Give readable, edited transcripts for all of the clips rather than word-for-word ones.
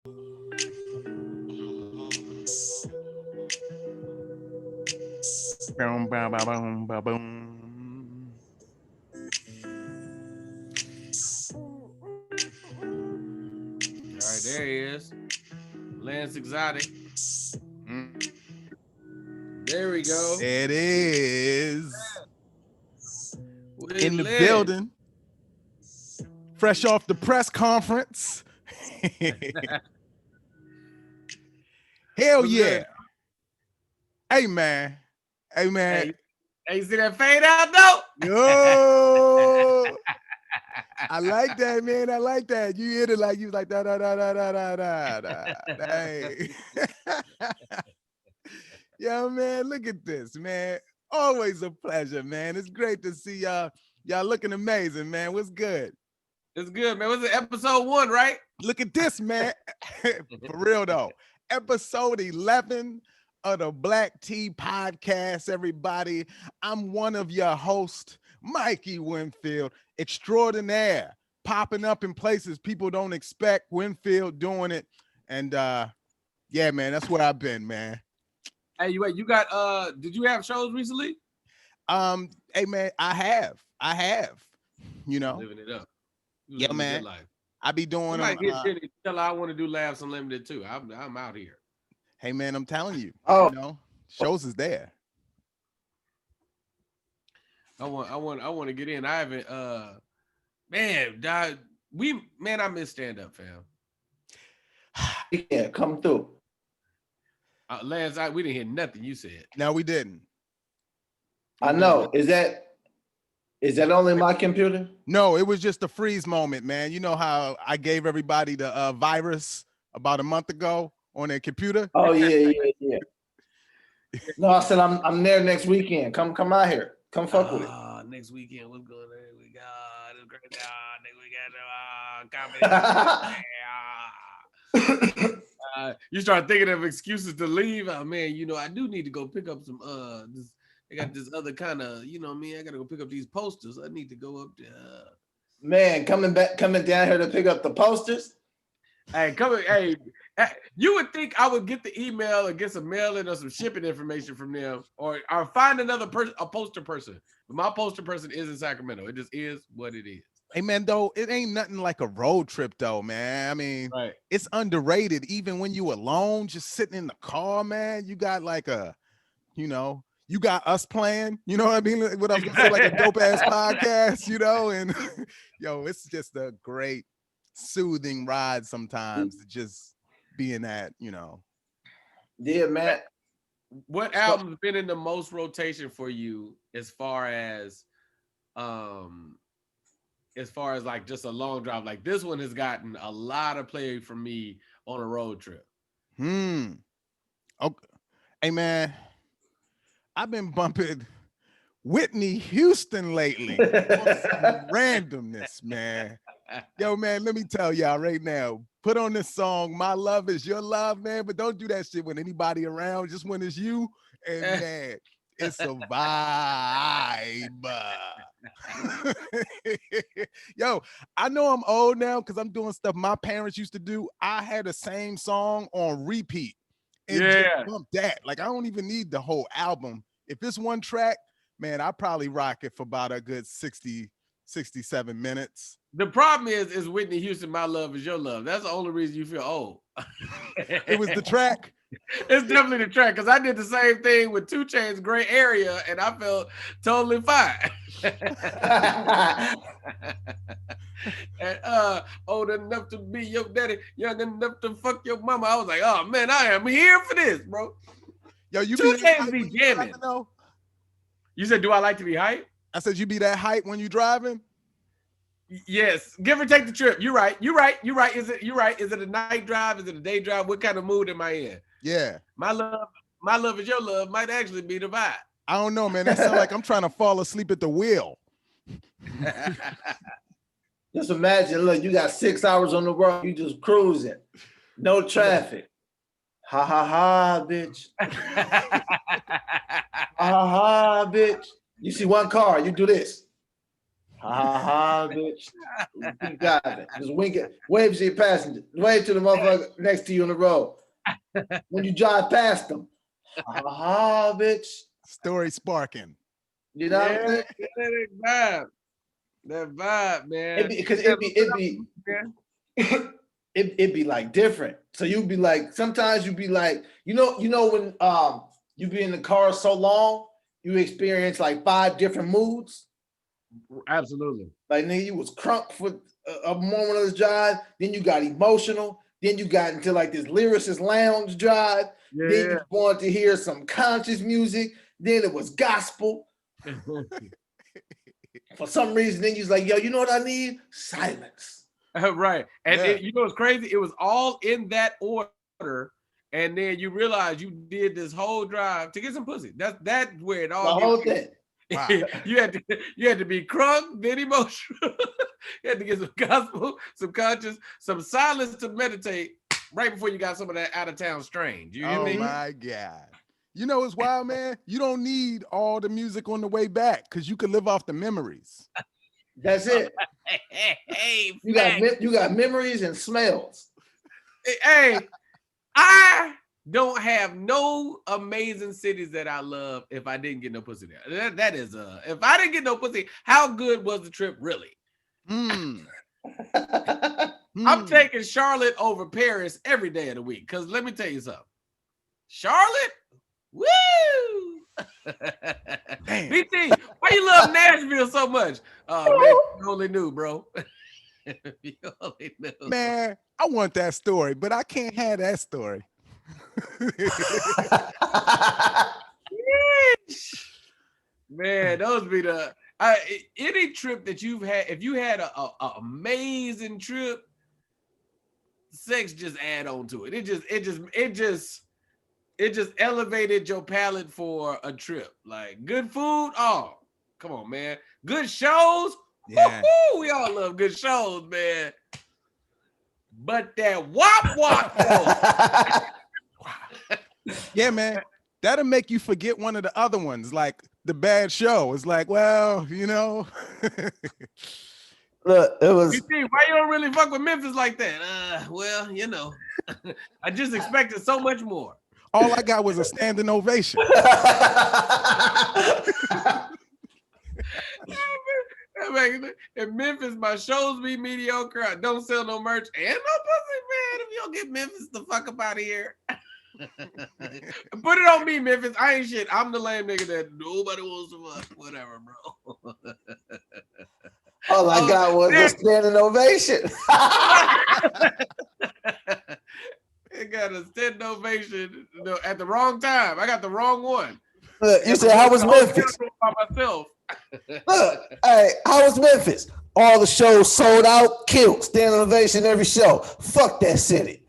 Boom, boom, boom, boom, boom, boom. All right, there he is. Lance Exotic. There we go. There it is. With In the Lance. building. Fresh off the press conference. Hell What's yeah. good? Hey, man. Hey, man. Hey, you see that fade out though? Yo. I like that, man. I like that. You hit it like you was like da da da da da da da da. Hey. Yo, man, look at this, man. Always a pleasure, man. It's great to see y'all. Y'all looking amazing, man. What's good? It's good, man. What's it, episode 1, right? Look at this, man. For real though. Episode 11 of the Black Tea Podcast, everybody. I'm one of your hosts, Mikey Winfield, extraordinaire, popping up in places people don't expect. Winfield doing it. And yeah, man, that's where I've been, man. Hey, you got did you have shows recently? Hey man, I have, you know. Living it up. Yeah, man. I be doing them. Tell her I want to do Labs Unlimited too. I'm out here. Hey man, I'm telling you, Oh, you know, shows is there. I want to get in. I haven't I miss stand-up, fam. yeah, come through. Lance, we didn't hear nothing you said. No, we didn't. I know. Is that only my computer? No, it was just a freeze moment, man. You know how I gave everybody the virus about a month ago on their computer? Oh yeah. No, I said I'm there next weekend. Come out here. Come fuck with it. Next weekend, what's going on? We got it's great. Next weekend, comedy. You start thinking of excuses to leave. Oh man, you know I do need to go pick up some. I got this other kind of, you know me. I gotta go pick up these posters. I need to go up there. Man, coming down here to pick up the posters. Hey, hey, you would think I would get the email or get some mailing or some shipping information from them, or find another person, a poster person. But my poster person is in Sacramento. It just is what it is. Hey man, though, it ain't nothing like a road trip though, man. I mean, right. It's underrated. Even when you alone, just sitting in the car, man, you got like you got us playing, you know what I mean? What I was gonna say, like a dope ass podcast, you know, and yo, it's just a great soothing ride sometimes to just be in that, you know. Yeah, man. What album's been in the most rotation for you as far as like just a long drive? Like this one has gotten a lot of play from me on a road trip. Okay. Hey man, I've been bumping Whitney Houston lately. Some randomness, man. Yo, man, let me tell y'all right now. Put on this song, My Love Is Your Love, man. But don't do that shit when anybody around, just when it's you. And man, it's a vibe. Yo, I know I'm old now because I'm doing stuff my parents used to do. I had the same song on repeat. And just bump that. Like, I don't even need the whole album. If it's one track, man, I probably rock it for about a good 67 minutes. The problem is Whitney Houston, My Love Is Your Love. That's the only reason you feel old. It was the track. It's definitely the track, because I did the same thing with 2 Chainz Gray Area, and I felt totally fine. And old enough to be your daddy, young enough to fuck your mama. I was like, oh man, I am here for this, bro. Yo, you 2 Chainz be jamming. You said, do I like to be hype? I said, you be that hype when you driving? Yes, give or take the trip. You're right. Is it a night drive? Is it a day drive? What kind of mood am I in? Yeah. My love is your love might actually be the vibe. I don't know, man. That sounds like I'm trying to fall asleep at the wheel. Just imagine, look, you got 6 hours on the road, you just cruising, no traffic. Ha ha ha, bitch. Ha ha ha, bitch. You see one car, you do this. Ha bitch. You got it. Just wink it. Wave to your passenger. Wave to the motherfucker next to you on the road. When you drive past them. Ha bitch. Story sparking. You know what I'm saying? That vibe, man. It'd be like different. So you'd be like, sometimes you'd be like, you know when you be in the car so long, you experience like 5 different moods. Absolutely. Like nigga, you was crunk for a moment of the drive, then you got emotional, then you got into like this lyricist lounge drive, then you wanted to hear some conscious music, then it was gospel. For some reason, then you was like, yo, you know what I need? Silence. Right. And you know what's crazy? It was all in that order. And then you realize you did this whole drive to get some pussy. That's where it all the whole thing. Wow. you had to be crunk, then emotional. You had to get some gospel, some conscious, some silence to meditate right before you got some of that out of town strange. You hear me? Oh my God. You know what's wild, man? You don't need all the music on the way back because you could live off the memories. That's it. Hey, you got memories and smells. Hey, I don't have no amazing cities that I love if I didn't get no pussy there. That is if I didn't get no pussy, how good was the trip really? Mm. I'm taking Charlotte over Paris every day of the week. Cause let me tell you something. Charlotte, woo! BT, why you love Nashville so much? Oh man, you only knew, bro. You only knew. Man, I want that story, but I can't have that story. Man, those be the any trip that you've had. If you had a amazing trip, sex just add on to it. It just elevated your palate for a trip. Like good food. Oh, come on, man. Good shows. Yeah, woo-hoo, we all love good shows, man. But that wop. Yeah, man. That'll make you forget one of the other ones, like the bad show. It's like, well, you know. Look, it was. You see, why you don't really fuck with Memphis like that? Well, you know, I just expected so much more. All I got was a standing ovation. In Memphis, my shows be mediocre. I don't sell no merch and no pussy, man. If you don't get Memphis the fuck up out of here. Put it on me, Memphis. I ain't shit. I'm the lame nigga that nobody wants to fuck. Whatever, bro. All I got was a standing ovation. It got a standing ovation at the wrong time. I got the wrong one. Look, you said, how was Memphis? By myself. Look, hey, how was Memphis? All the shows sold out, killed, standing ovation every show. Fuck that city.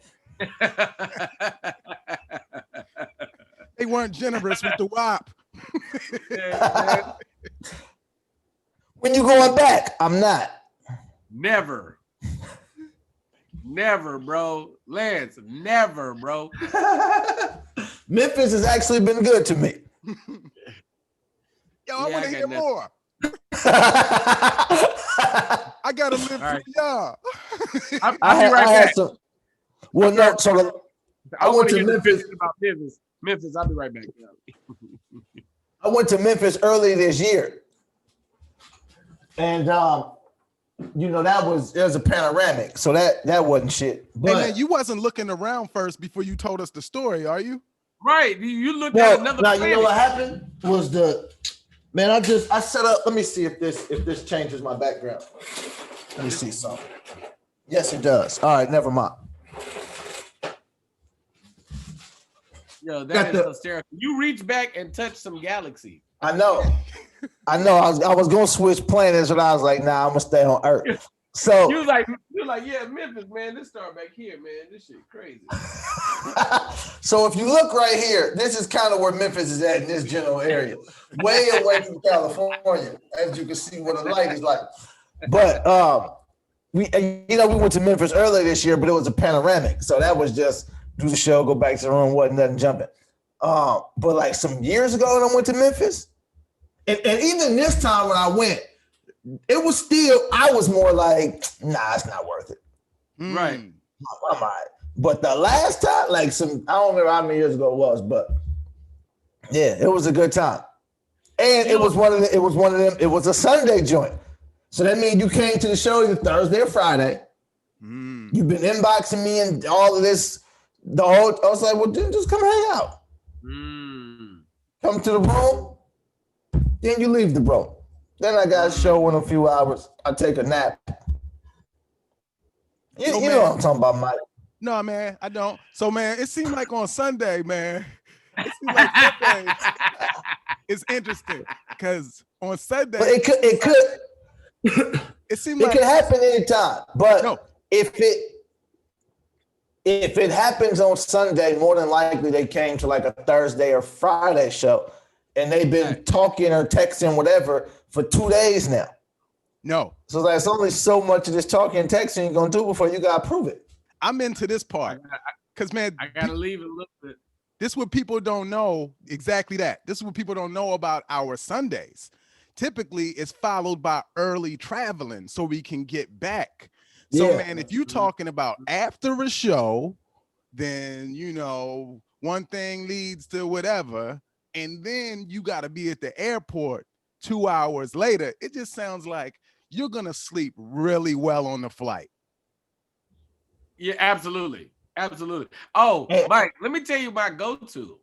They weren't generous with the WAP. When you going back? I'm not. Never. Never, bro. Lance, never, bro. Memphis has actually been good to me. Yo, I want to hear more. I gotta live for y'all. I'll be right back. Well, no, so I went to Memphis. About Memphis, I'll be right back. I went to Memphis early this year. And you know, there was a panoramic, so that wasn't shit. But hey man, you wasn't looking around first before you told us the story, are you? Right. You looked at another now planet. You know what happened was I set up. Let me see if this changes my background. Let me see something. Yes, it does. All right, never mind. Yo, that is hysterical. You reach back and touch some galaxy. I know. I was gonna switch planets, but I was like, nah, I'm gonna stay on Earth. So you're like, yeah, Memphis, man. This star back here, man. This shit crazy. So if you look right here, this is kind of where Memphis is at in this general area, way away from California, as you can see what the light is like. But we went to Memphis earlier this year, but it was a panoramic, so that was just do the show, go back to the room, wasn't nothing jumping. But like some years ago when I went to Memphis, and even this time when I went, it was still, I was more like, nah, it's not worth it. Right. I'm all right. But the last time, like I don't remember how many years ago it was, but yeah, it was a good time. And it was one of them, it was a Sunday joint. So that means you came to the show either Thursday or Friday. You've been inboxing me and all of this. I was like, well, dude, just come hang out. Come to the room, then you leave the room. Then I got a show in a few hours. I take a nap. You know what I'm talking about, Mike. No, man, I don't. So, man, it seemed like on Sunday, man. It seemed like Sunday. It's interesting because on Sunday, but it could. It seemed like it could happen anytime. But no. If it happens on Sunday, more than likely they came to like a Thursday or Friday show, and they've been talking or texting whatever for 2 days now. No. So there's only so much of this talking and texting you're gonna do before you gotta prove it. I'm into this part. Because man, I gotta leave a little bit. This is what people don't know. Exactly that. This is what people don't know about our Sundays. Typically, it's followed by early traveling so we can get back. So, man, if you're talking about after a show, then, you know, one thing leads to whatever, and then you got to be at the airport 2 hours later. It just sounds like you're going to sleep really well on the flight. Yeah, absolutely. Absolutely. Oh, Mike, let me tell you my go-to.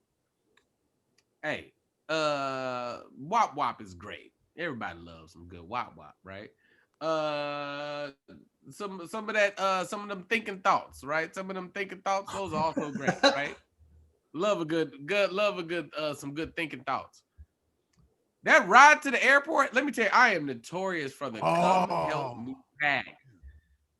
Hey, Wop Wop is great. Everybody loves some good Wop Wop, right? Some of that, some of them thinking thoughts, right? Some of them thinking thoughts, those are also great, right? Love some good thinking thoughts. That ride to the airport, let me tell you, I am notorious for the come help me bag.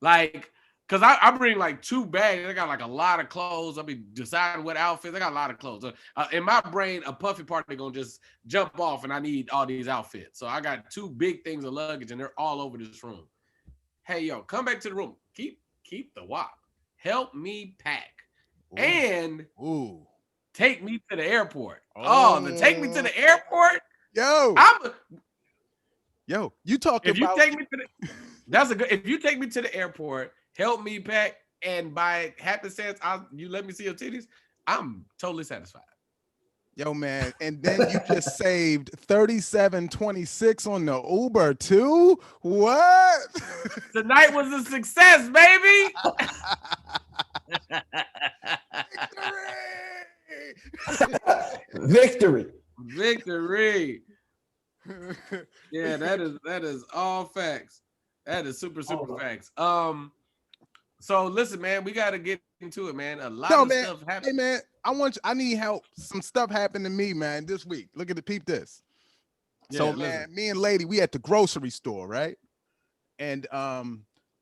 Like, because I bring like 2 bags. I got like a lot of clothes. I'll be deciding what outfits. I got a lot of clothes. In my brain, a puffy party going to just jump off and I need all these outfits. So I got 2 big things of luggage and they're all over this room. Hey, yo, come back to the room. Keep the WAP. Help me pack. Ooh. And take me to the airport. Take me to the airport? Yo, you talking about... If you take me to the airport, help me pack, and by happenstance, you let me see your titties, I'm totally satisfied. Yo, man, and then you just saved $37.26 on the Uber too? What? Tonight was a success, baby. Victory. Yeah, that is all facts. That is super facts. So listen, man, we got to get into it, man. A lot of stuff happened. Hey, man, I need help. Some stuff happened to me, man, this week. Look at the peep this. Yeah, so, man, me and Lady, we at the grocery store, right? And I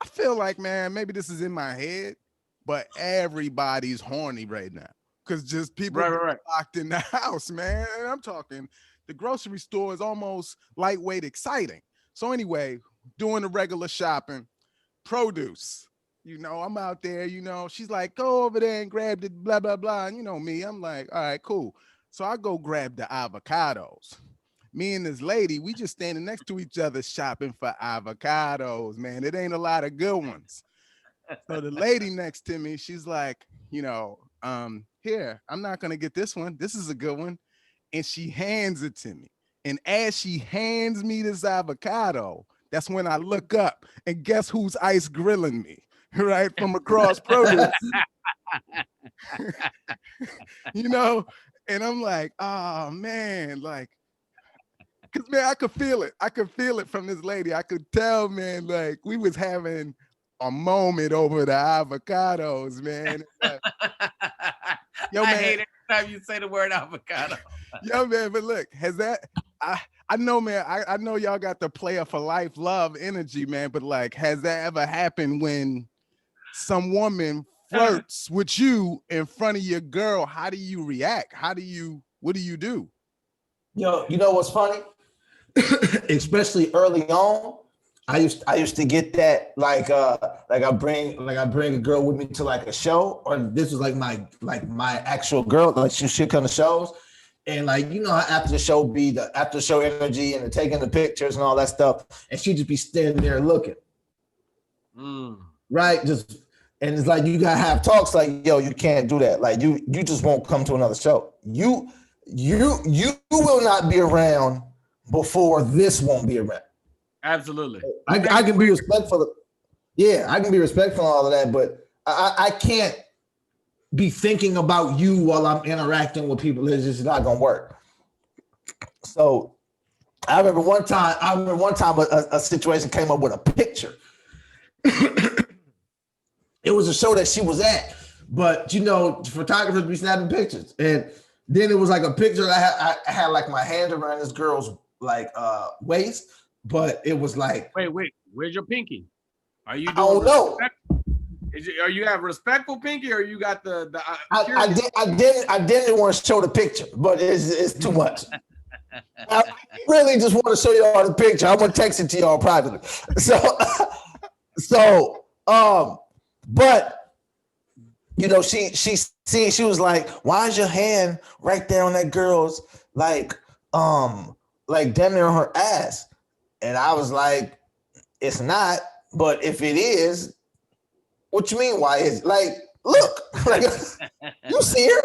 feel like, man, maybe this is in my head, but everybody's horny right now because just people locked in the house, man. And I'm talking, the grocery store is almost lightweight exciting. So anyway, doing the regular shopping, produce. You know, I'm out there, you know, she's like, go over there and grab the blah, blah, blah. And you know me, I'm like, all right, cool. So I go grab the avocados. Me and this lady, we just standing next to each other shopping for avocados, man. It ain't a lot of good ones. So the lady next to me, she's like, you know, here, I'm not going to get this one. This is a good one. And she hands it to me. And as she hands me this avocado, that's when I look up and guess who's ice grilling me? Right from across produce, you know, and I'm like, oh man, like, cause man, I could feel it from this lady. I could tell, man, like we was having a moment over the avocados, man. Like, yo, man, I hate every time you say the word avocado. Yo, man, but look, I know, man, I know y'all got the player for life love energy, man, but like, has that ever happened when some woman flirts with you in front of your girl? How do you react? what do you do? Yo, you know what's funny? Especially early on, I used to get that like I bring a girl with me to like a show, or this was like my actual girl, like she should come to shows, And like, you know how after the show be the after show energy and the taking the pictures and all that stuff, and she just be standing there looking, right? Just and it's like you gotta have talks like, yo, you can't do that. Like you just won't come to another show. You will not be around before this won't be around. Absolutely. I can be respectful. Yeah, I can be respectful of all of that, but I can't be thinking about you while I'm interacting with people. It's just not gonna work. So I remember one time a situation came up with a picture. It was a show that she was at, but you know, photographers be snapping pictures, and then it was like a picture that I had like my hand around this girl's like waist, but it was like, wait, where's your pinky? Are you doing? I don't know. Are you have respectful pinky, or you got the? I didn't want to show the picture, but it's too much. I really just want to show y'all the picture. I'm gonna text it to y'all privately. But you know, she was like, "Why is your hand right there on that girl's like damn near her ass?" And I was like, "It's not, but if it is, what you mean? Why is like look like you see her?"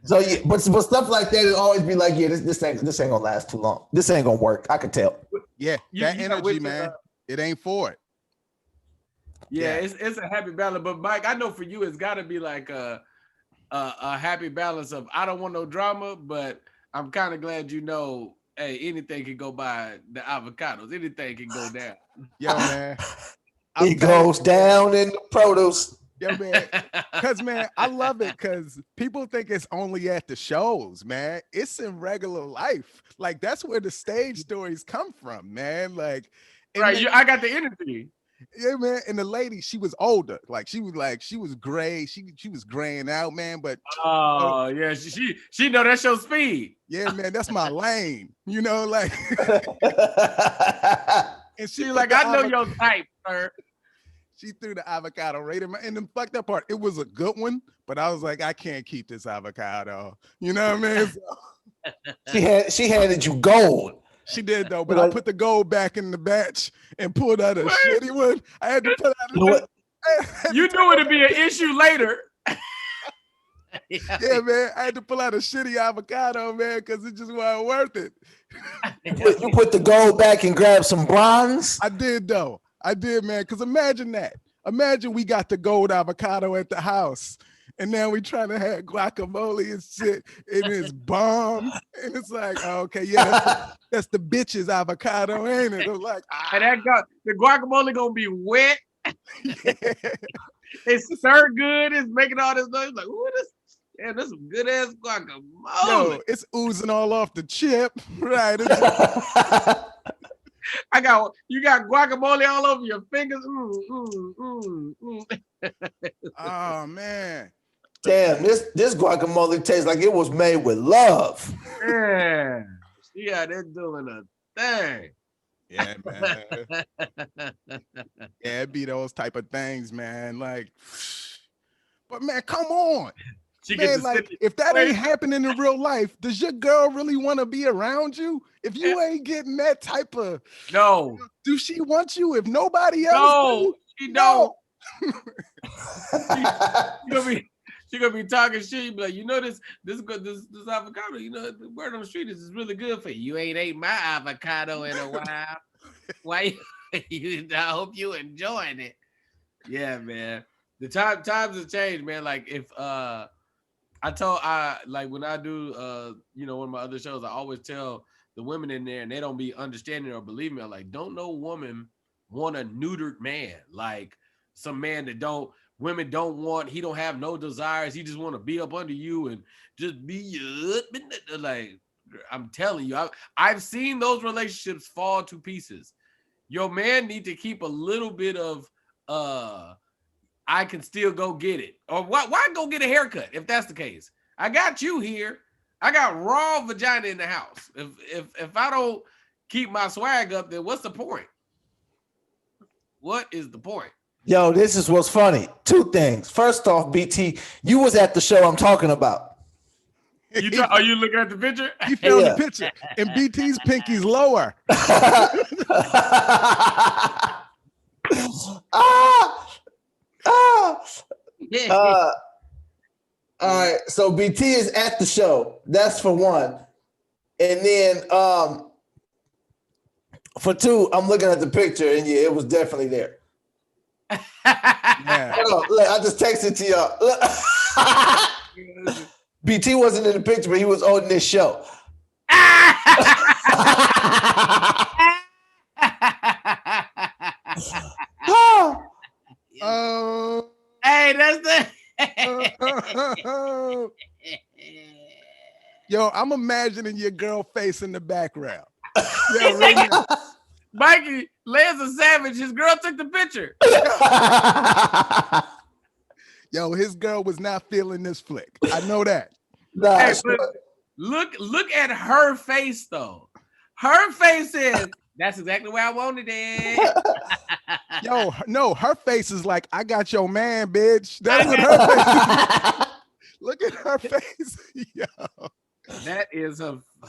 So yeah, but stuff like that, it always be like, yeah, this ain't gonna last too long. This ain't gonna work. I could tell. Yeah, that energy, man, it ain't for it. Yeah, it's a happy balance. But Mike, I know for you, it's got to be like a happy balance of I don't want no drama, but I'm kind of glad you know, hey, anything can go by the avocados. Anything can go down. Yo, man, it goes down in the produce. Yo, man, because, man, I love it because people think it's only at the shows, man. It's in regular life. Like, that's where the stage stories come from, man. Like, right, I got the energy. Yeah, man. And the lady, she was older. Like, she was gray. She was graying out, man. But yeah, she know that's your speed. Yeah, man, that's my lane. You know, like and she's like, I know your type, sir. She threw the avocado right in my, and the fucked up part, it was a good one, but I was like, I can't keep this avocado. You know what I mean? So, she handed you gold. She did though, but I put the gold back in the batch and pulled out a shitty one. I had to put out you knew it'd be an issue later. Yeah, man. I had to pull out a shitty avocado, man, because it just wasn't worth it. You put the gold back and grab some bronze? I did though. I did, man. Because imagine that. Imagine we got the gold avocado at the house. And now we trying to have guacamole and shit, and it's bomb. And it's like, oh, okay, yeah, that's the bitch's avocado, ain't it? I'm like, and the guacamole gonna be wet. Yeah. It's so good. It's making all this noise. Like, ooh, this is some good ass guacamole. Yo, it's oozing all off the chip, right? You got guacamole all over your fingers. Oh man. Damn, this guacamole tastes like it was made with love. Yeah, they're doing a thing. Yeah, man. Yeah, it be those type of things, man. Like, but man, come on. Man, like, if that ain't happening in real life, does your girl really want to be around you? If you ain't getting that type of do she want you? If nobody else she don't. She gonna be talking shit. You be like, you know this avocado. You know the word on the street is really good for you. You ain't ate my avocado in a while. Why? I hope you enjoying it. Yeah, man. The times have changed, man. Like if when I do one of my other shows, I always tell the women in there, and they don't be understanding or believing me. I'm like, don't no woman want a neutered man, like some man that women don't want. He don't have no desires. He just want to be up under you and just be your like. I'm telling you, I've seen those relationships fall to pieces. Your man need to keep a little bit of I can still go get it. Or why go get a haircut if that's the case? I got you here. I got raw vagina in the house. If I don't keep my swag up, then what's the point? What is the point? Yo, this is what's funny. Two things. First off, BT, you was at the show I'm talking about. Are you looking at the picture? He found the picture, and BT's pinky's lower. All right, so BT is at the show. That's for one. And then for two, I'm looking at the picture, and yeah, it was definitely there. Yeah. Look, I just texted to y'all. Look. BT wasn't in the picture, but he was on this show. Oh. Hey, that's the. Yo, I'm imagining your girl face in the background. Yeah, right now. Mikey, Lance a savage. His girl took the picture. Yo, his girl was not feeling this flick. I know that. Nah, Hey, but look at her face though. Her face is that's exactly where I wanted it. Yo, no, her face is like, I got your man, bitch. That's what her face is. Look at her face. Yo. That is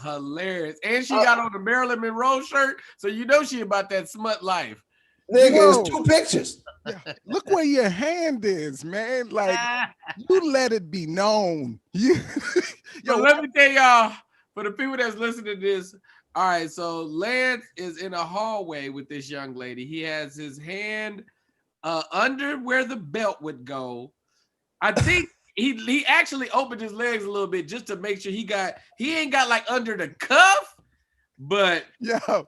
hilarious. And she got on the Marilyn Monroe shirt, so you know she about that smut life. Nigga, it's two pictures. Yeah. Look where your hand is, man. Like, you let it be known. Yo, let me tell y'all, for the people that's listening to this, all right, so Lance is in a hallway with this young lady. He has his hand under where the belt would go. I think he actually opened his legs a little bit just to make sure he ain't got like under the cuff, but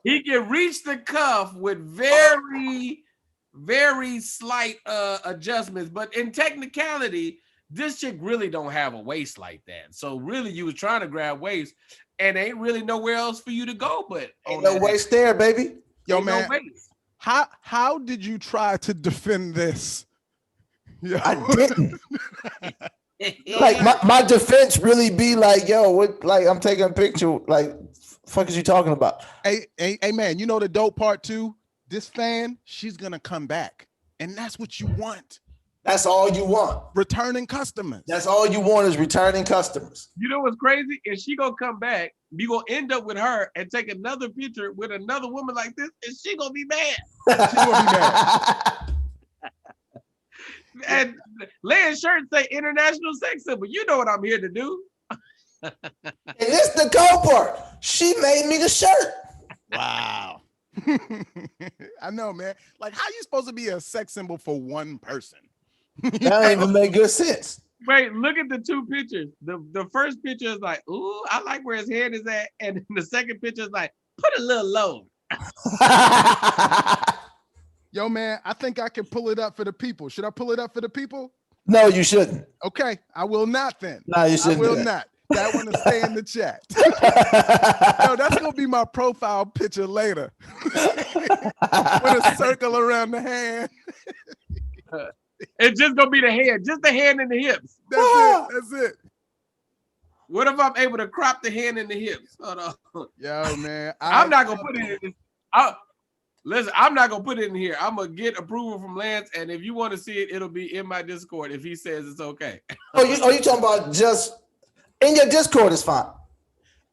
he can reach the cuff with very, very slight adjustments. But in technicality, this chick really don't have a waist like that. So really you was trying to grab waist and ain't really nowhere else for you to go, but ain't no waist there, baby. Yo, ain't man, no waist. How did you try to defend this? Yo. I didn't. Like my defense really be like, yo, what? Like I'm taking a picture. Like, fuck is you talking about? Hey, man, you know the dope part too? This fan, she's gonna come back, and that's what you want. That's all you want. Returning customers. That's all you want is returning customers. You know what's crazy? Is she gonna come back, you gonna end up with her and take another picture with another woman like this, and she gonna be mad. She gonna be mad. And Leah's shirt say international sex symbol. You know what I'm here to do. And this the cool part. She made me the shirt. Wow. I know, man. Like, how you supposed to be a sex symbol for one person? That don't even make good sense. Wait, look at the two pictures. The first picture is like, ooh, I like where his head is at. And the second picture is like, put a little low. Yo, man, I think I can pull it up for the people. Should I pull it up for the people? No, you shouldn't. Okay, I will not then. No, you shouldn't. I will not. That one will stay in the chat. Yo, that's gonna be my profile picture later. With a circle around the hand. It's just gonna be the hand, just the hand and the hips. That's it. What if I'm able to crop the hand and the hips? Hold on. Yo, man. I'm not gonna put it in. Listen, I'm not gonna put it in here. I'm gonna get approval from Lance, and if you want to see it, it'll be in my Discord if he says it's okay. You talking about just in your Discord is fine.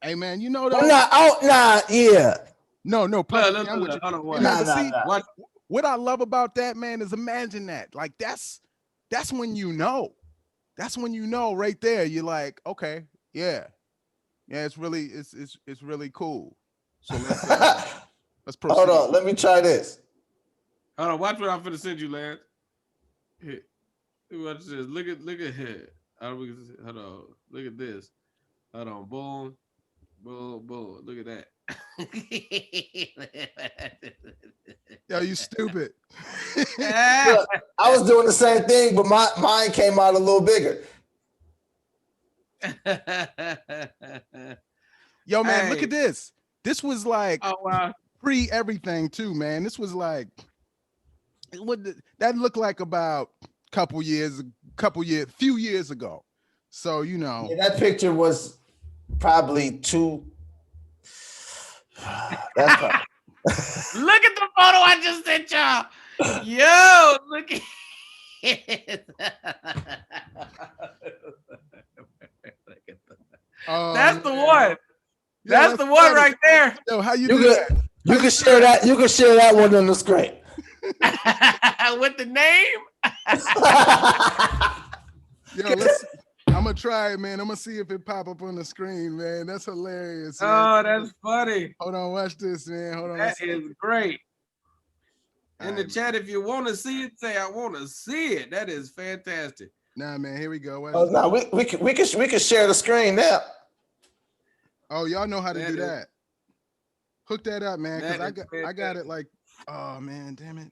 Hey, man, you know that. No. What I love about that, man, is imagine that. Like that's when you know. That's when you know right there. You're like, okay, yeah, it's really cool. So let's proceed. Hold on, let me try this. Hold on, watch what I'm finna send you, Lance. Here. Watch this. Look at here. Hold on. Look at this. Hold on. Boom. Boom. Boom. Look at that. Yo, you stupid. Look, I was doing the same thing, but mine came out a little bigger. Yo, man, look at this. This was like wow. pre everything too, man. This was like that looked like about few years ago. So yeah, that picture was probably too. That's probably... Look at the photo I just sent y'all. Yo, look at it. Oh, That's the man. one. Yeah, That's the one right there. Yo, how you You do can that? you can share that. You can share that one on the screen. With the name. Yo, I'm gonna try it, man. I'm gonna see if it pop up on the screen, man. That's hilarious. Man. Oh, that's funny. Hold on, watch this, man. Hold on. That is great. In the Alright, chat, if you want to see it, say I want to see it. That is fantastic. Nah, man. Here we go. Watch Oh this. no, we can share the screen now. Oh, y'all know how to That do is- that. Hook that up, man. Because That is I got it like, oh man, damn it.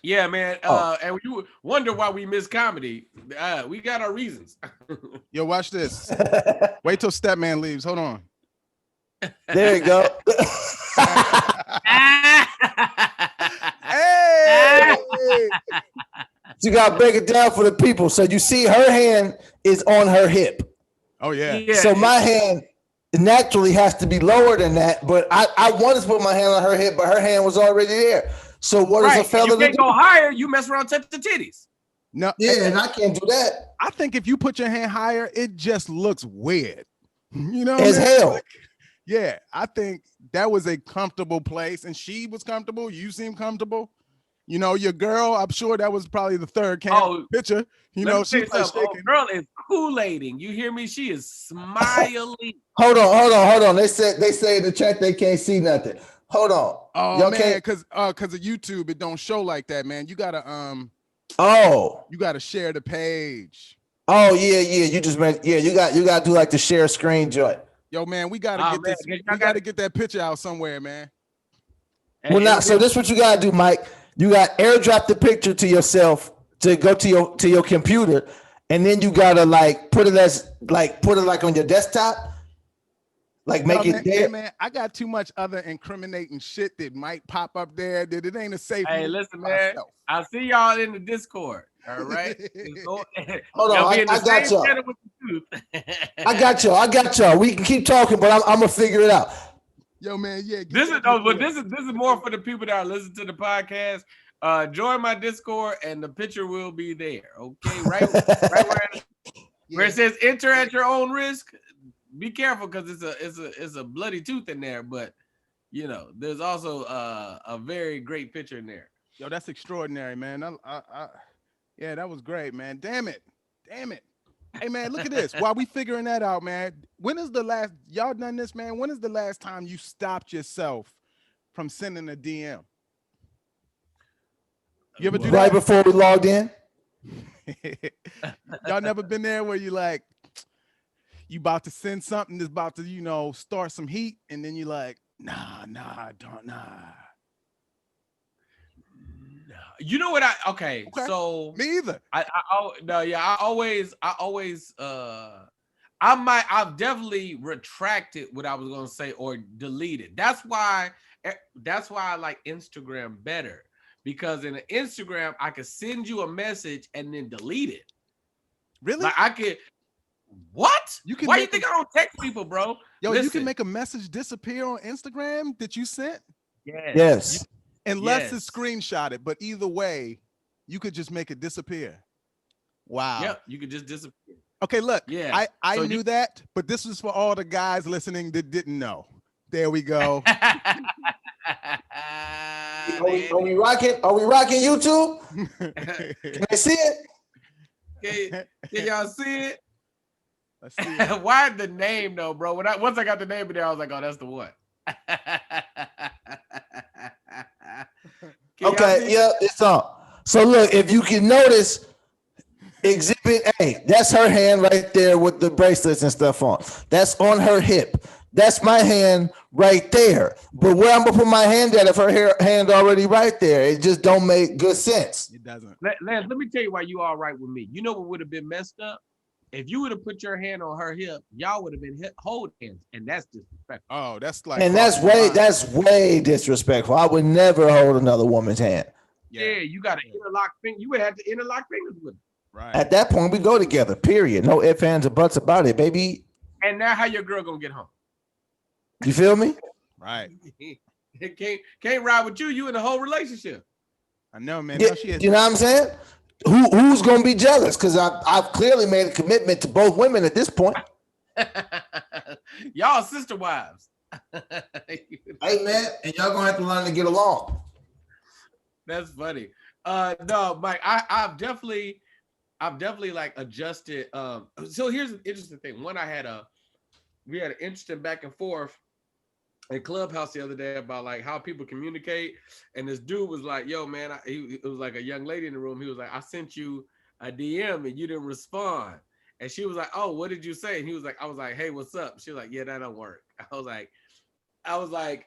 Yeah, man. And you wonder why we miss comedy. We got our reasons. Yo, watch this. Wait till Stepman leaves. Hold on. There you go. Hey! You gotta break it down for the people. So you see, her hand is on her hip. Oh yeah. Yeah, So my hand naturally has to be lower than that. But I wanted to put my hand on her hip, but her hand was already there. So what does a right. fella You do? can't go higher. You mess around, touch the titties. No. Yeah, and I can't do that. I think if you put your hand higher, it just looks weird. You know, As man? hell. Like, yeah, I think that was a comfortable place, and she was comfortable. You seem comfortable. You know, your girl, I'm sure that was probably the third picture. You Let know, me tell you she's like something. Oh, shaking. girl is Kool-Aiding. You hear me? She is smiling. Hold on. They say in the chat they can't see nothing. Hold on. Oh Y'all man, can't. because of YouTube, it don't show like that, man. You gotta Oh share the page. yeah. You just meant You got to do like the share screen joint. Yo, man, we gotta get this. man, We gotta get that picture out somewhere, man. Well, now, so this is what you gotta do, Mike. You got airdrop the picture to yourself to go to your computer, and then you gotta put it on your desktop, make it there. Hey, man, I got too much other incriminating shit that might pop up there that it ain't a safe. Hey, listen, man. I see y'all in the Discord. All right. Hold on, I got y'all. I got y'all. We can keep talking, but I'm gonna figure it out. Yo, man, yeah. This is more for the people that are listening to the podcast. Join my Discord, and the picture will be there. Okay, right where it says "enter at your own risk." Be careful because it's a bloody tooth in there, but you know there's also a very great picture in there. Yo, that's extraordinary, man. Yeah, that was great, man. Damn it. Hey, man, look at this. While we figuring that out, man, when is the last, y'all done this, man? When is the last time you stopped yourself from sending a DM? You ever do that? Right before we logged in? Y'all never been there where you you about to send something that's about to, start some heat, and then you nah. You know what? Okay. So me either. I've definitely retracted what I was gonna say or deleted. That's why I like Instagram better, because in Instagram I could send you a message and then delete it. Really? Like I could. What? Why you think I don't text people, bro? Yo, Listen. you can make a message disappear on Instagram that you sent? Yes. Unless it's screenshotted, but either way, you could just make it disappear. Wow. Yep, you could just disappear. Okay, look. Yeah. I knew that, but this was for all the guys listening that didn't know. There we go. Are we rocking? Are we rocking YouTube? Can I see it? Can y'all see it? Let's see it. Why the name though, bro? Once I got the name in there, I was like, oh, that's the one. Okay, yeah, it's on. So look, if you can notice, Exhibit A, that's her hand right there with the bracelets and stuff on. That's on her hip. That's my hand right there. But where I'm gonna put my hand at if her hand already right there? It just don't make good sense. It doesn't. Lance, let me tell you why you all right with me. You know what would have been messed up? If you would have put your hand on her hip, y'all would have been hold hands, and that's disrespectful. Oh, that's like, And that's way disrespectful. I would never hold another woman's hand. Yeah, you got to interlock fingers. You would have to interlock fingers with her. Right. At that point, we go together. Period. No ifs, ands, or buts about it, baby. And now, how your girl gonna get home? You feel me? Right. Can't ride with you. You in the whole relationship. I know, man. Yeah, No, she is. you know what I'm saying? who's gonna be jealous? Because I've clearly made a commitment to both women at this point. Y'all sister wives. Hey man, and y'all gonna have to learn to get along. That's funny. No, Mike, I've definitely like adjusted. So here's an interesting thing. We had an interesting back and forth in Clubhouse the other day about like how people communicate. And this dude was like, yo, man, it was like a young lady in the room. He was like, I sent you a DM and you didn't respond. And she was like, oh, what did you say? And he was like, I was like, hey, what's up? She was like, yeah, that don't work. I was like,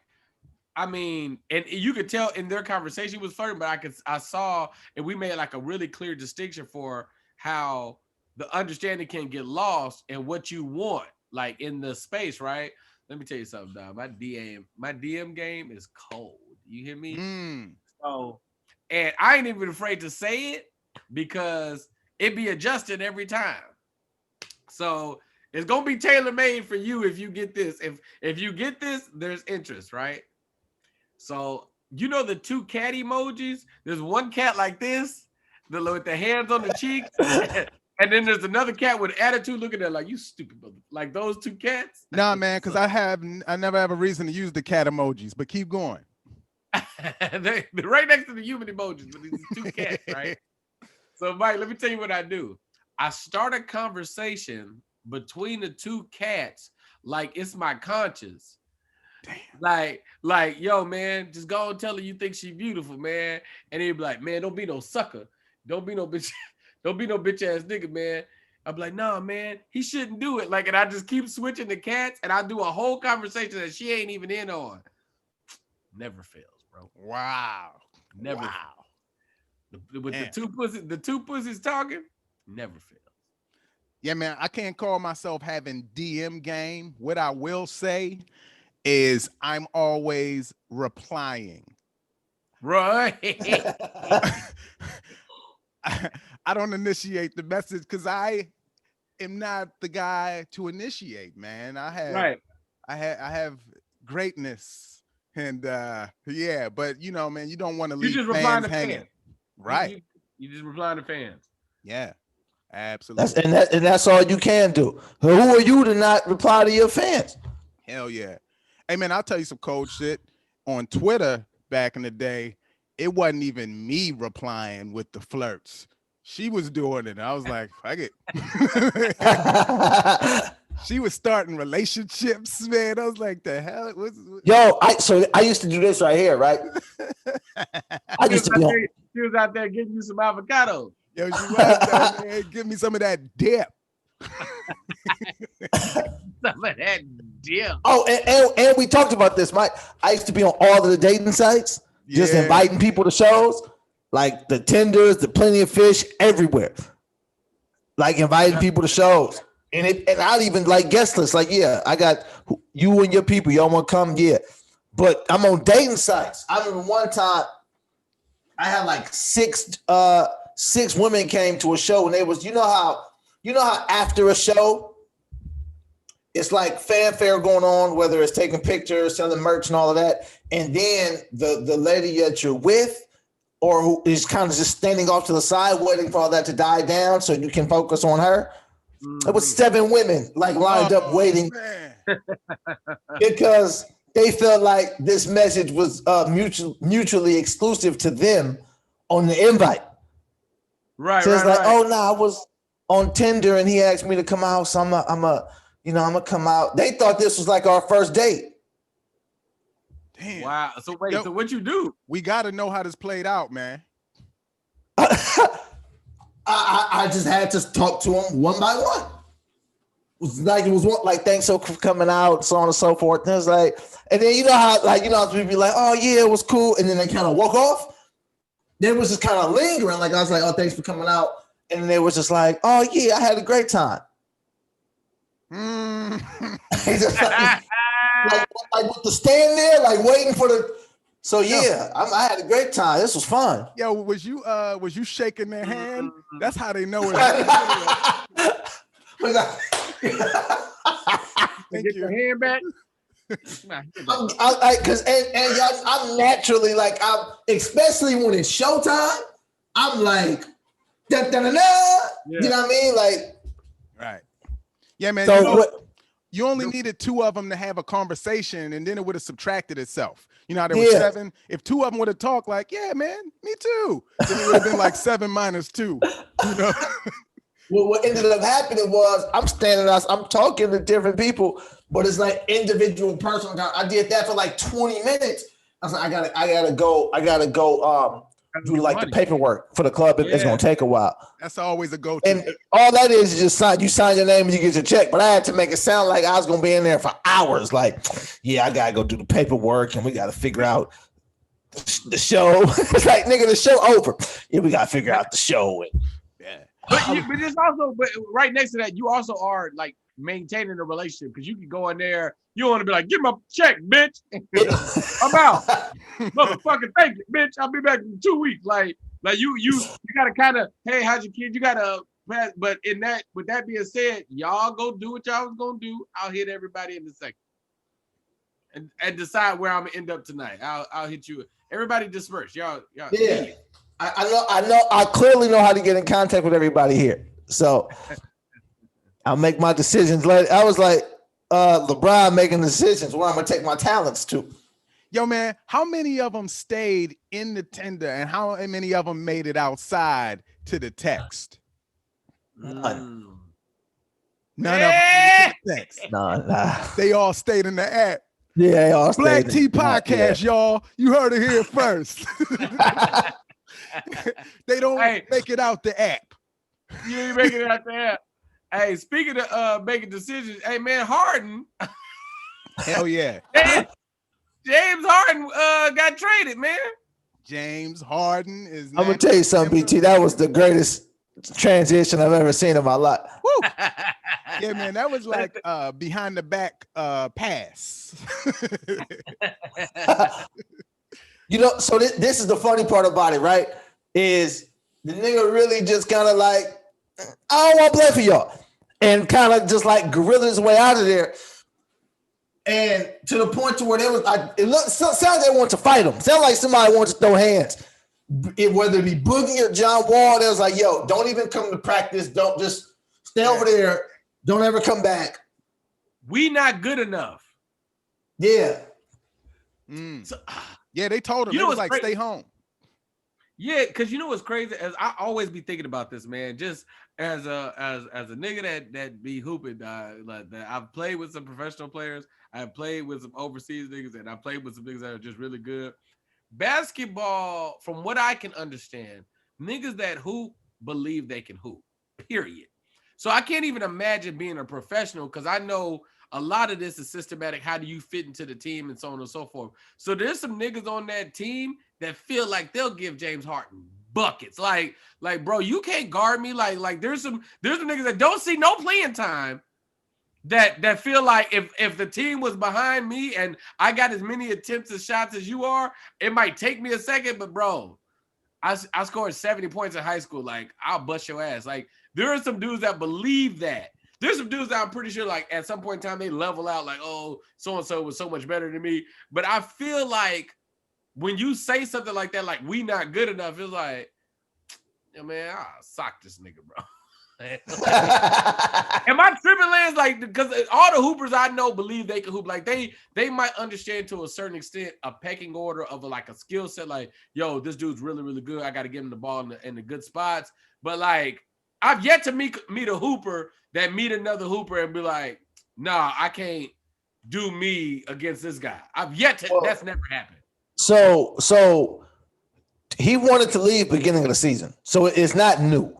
I mean, and you could tell in their conversation was flirting, but I saw, and we made like a really clear distinction for how the understanding can get lost and what you want, like in the space, right? Let me tell you something, dog. My DM game is cold. You hear me? So, and I ain't even afraid to say it because it be adjusted every time. So it's gonna be tailor-made for you if you get this. If you get this, there's interest, right? So you know the two cat emojis? There's one cat like this, with the hands on the cheeks, and then there's another cat with attitude looking at like, you stupid mother. Like those two cats. Nah, man, because I never have a reason to use the cat emojis, but keep going. They're right next to the human emojis, but these two cats, right? So Mike, let me tell you what I do. I start a conversation between the two cats like it's my conscience. Damn. Like, yo, man, just go and tell her you think she beautiful, man. And he'd be like, man, don't be no sucker. Don't be no bitch. Don't be no bitch ass nigga, man. I'm like, nah, man, he shouldn't do it. Like, and I just keep switching the cats, and I do a whole conversation that she ain't even in on. Never fails, bro. Wow. Never. Fails. With the two pussies talking, never fails. Yeah, man, I can't call myself having DM game. What I will say is I'm always replying. Right. I don't initiate the message because I am not the guy to initiate, man. I have greatness, and yeah, but you know, man, you don't want to leave fans hanging, right? You just reply to fans. Yeah, absolutely. That's all you can do. Who are you to not reply to your fans? Hell yeah. Hey man, I'll tell you some cold shit. On Twitter back in the day, it wasn't even me replying with the flirts. She was doing it. I was like, fuck it. She was starting relationships, man. I was like, the hell? Yo, I used to do this right here, right? She was out there getting you some avocado. Yo, she was out there, give me some of that dip. Some of that dip. Oh, and we talked about this, Mike. I used to be on all of the dating sites, just inviting people to shows, like the Tinders, the Plenty of Fish, everywhere. Like inviting people to shows. And I'd even like guest lists, like, yeah, I got you and your people. Y'all want to come? Yeah. But I'm on dating sites. I remember one time I had like six women came to a show, and they was, you know how after a show, it's like fanfare going on, whether it's taking pictures, selling merch and all of that. And then the lady that you're with or who is kind of just standing off to the side waiting for all that to die down so you can focus on her. It was 7 women like lined up waiting because they felt like this message was mutually exclusive to them on the invite. Right. So it's like, oh no, I was on Tinder and he asked me to come out, so I'm gonna come out. They thought this was like our first date. Damn. Wow. So wait, so what you do? We got to know how this played out, man. I just had to talk to him one by one. It was like thanks for coming out, so on and so forth. And it was like, and then you know how people be like, oh yeah, it was cool, and then they kind of walk off. Then it was just kind of lingering. Like I was like, oh, thanks for coming out, and they was just like, oh yeah, I had a great time. Just like with the stand there, like waiting for the. So yeah, I had a great time. This was fun. Yo, was you shaking their hand? That's how they know it. Get your hand back. I'm naturally like, especially when it's showtime, I'm like, Dun, dun, dun, dun. You know what I mean? Like, right. Yeah, man. so you only needed 2 of them to have a conversation, and then it would have subtracted itself. You know how there were 7? If 2 of them would have talked like, yeah, man, me too, then it would have been like 7 minus 2. You know? Well, what ended up happening was I'm talking to different people, but it's like individual personal. I did that for like 20 minutes. I was like, I gotta go do like the paperwork for the club. It's gonna take a while. That's always a go-to. And all that is just sign your name and you get your check. But I had to make it sound like I was gonna be in there for hours. Like, yeah, I gotta go do the paperwork and we gotta figure out the show. It's like, nigga, the show over. Yeah, we gotta figure out the show. And, But it's also, but right next to that, you also are like maintaining a relationship because you can go in there. You want to be like, give my check, bitch. I'm out, motherfucker. Thank you, bitch. I'll be back in 2 weeks. Like you gotta kind of, hey, how's your kid? You gotta, but with that being said, y'all go do what y'all was gonna do. I'll hit everybody in a second, and decide where I'm gonna end up tonight. I'll hit you. Everybody disperse, y'all. Yeah. I know. I clearly know how to get in contact with everybody here. So I'll make my decisions later. I was like, LeBron making decisions where I'm gonna take my talents to. Yo, man, how many of them stayed in the tender, and how many of them made it outside to the text? None. None of them made it to the text. Nah. They all stayed in the app. Yeah, they all Black stayed Tea Podcast, y'all. You heard it here first. They don't make it out the app. You ain't making it out the app. Hey, speaking of making decisions, hey man, Harden. Hell yeah. James Harden got traded, man. James Harden is. I'm gonna tell you something, BT. That was the greatest transition I've ever seen in my life. Woo. Yeah, man, that was like behind the back pass. You know, so this is the funny part about it, right? Is the nigga really just kind of like, I don't want to play for y'all, and kind of just like gorilla his way out of there, and to the point to where they was like, sounds like they want to fight him. Sounds like somebody wants to throw hands. Whether it be Boogie or John Wall, they was like, yo, don't even come to practice. Don't just stay over there. Don't ever come back. We not good enough. Yeah. So, yeah, they told him. You know was like, crazy? Stay home. Yeah, because you know what's crazy? As I always be thinking about this, man. Just as a nigga that be hooping, like that I've played with some professional players. I've played with some overseas niggas, and I played with some niggas that are just really good. Basketball, from what I can understand, niggas that hoop believe they can hoop, period. So I can't even imagine being a professional because I know a lot of this is systematic. How do you fit into the team and so on and so forth? So there's some niggas on that team that feel like they'll give James Harden buckets. Like, bro, you can't guard me. Like there's some niggas that don't see no playing time that feel like if the team was behind me and I got as many attempts and shots as you are, it might take me a second, but bro, I scored 70 points in high school. Like, I'll bust your ass. Like, there are some dudes that believe that. There's some dudes that I'm pretty sure, like, at some point in time, they level out, like, oh, so-and-so was so much better than me. But I feel like when you say something like that, like, we not good enough, it's like, yeah, man, I'll sock this nigga, bro. Am I tripping, Lance? Like, because all the hoopers I know believe they can hoop. Like, they might understand to a certain extent a pecking order of a skill set. Like, yo, this dude's really, really good. I got to give him the ball in the good spots. But like, I've yet to meet a hooper that meet another hooper and be like, nah, I can't do me against this guy. I've yet to. Well, that's never happened. So he wanted to leave beginning of the season. So it's not new.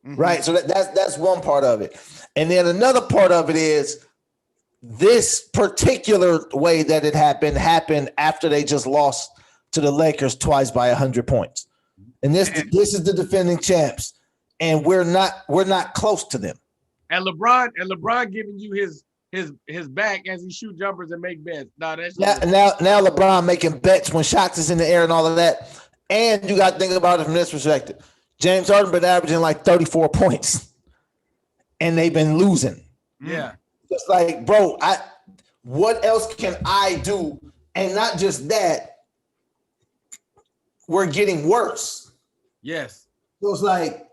Right. So that's one part of it. And then another part of it is this particular way that it happened after they just lost to the Lakers twice by 100 points. And this is the defending champs. And we're not close to them. And LeBron giving you his back as he shoot jumpers and make bets. No, that's now LeBron making bets when shots is in the air and all of that. And you got to think about it from this perspective. James Harden been averaging like 34 points, and they've been losing. Yeah, it's like, bro, what else can I do? And not just that, we're getting worse. Yes. So it's like,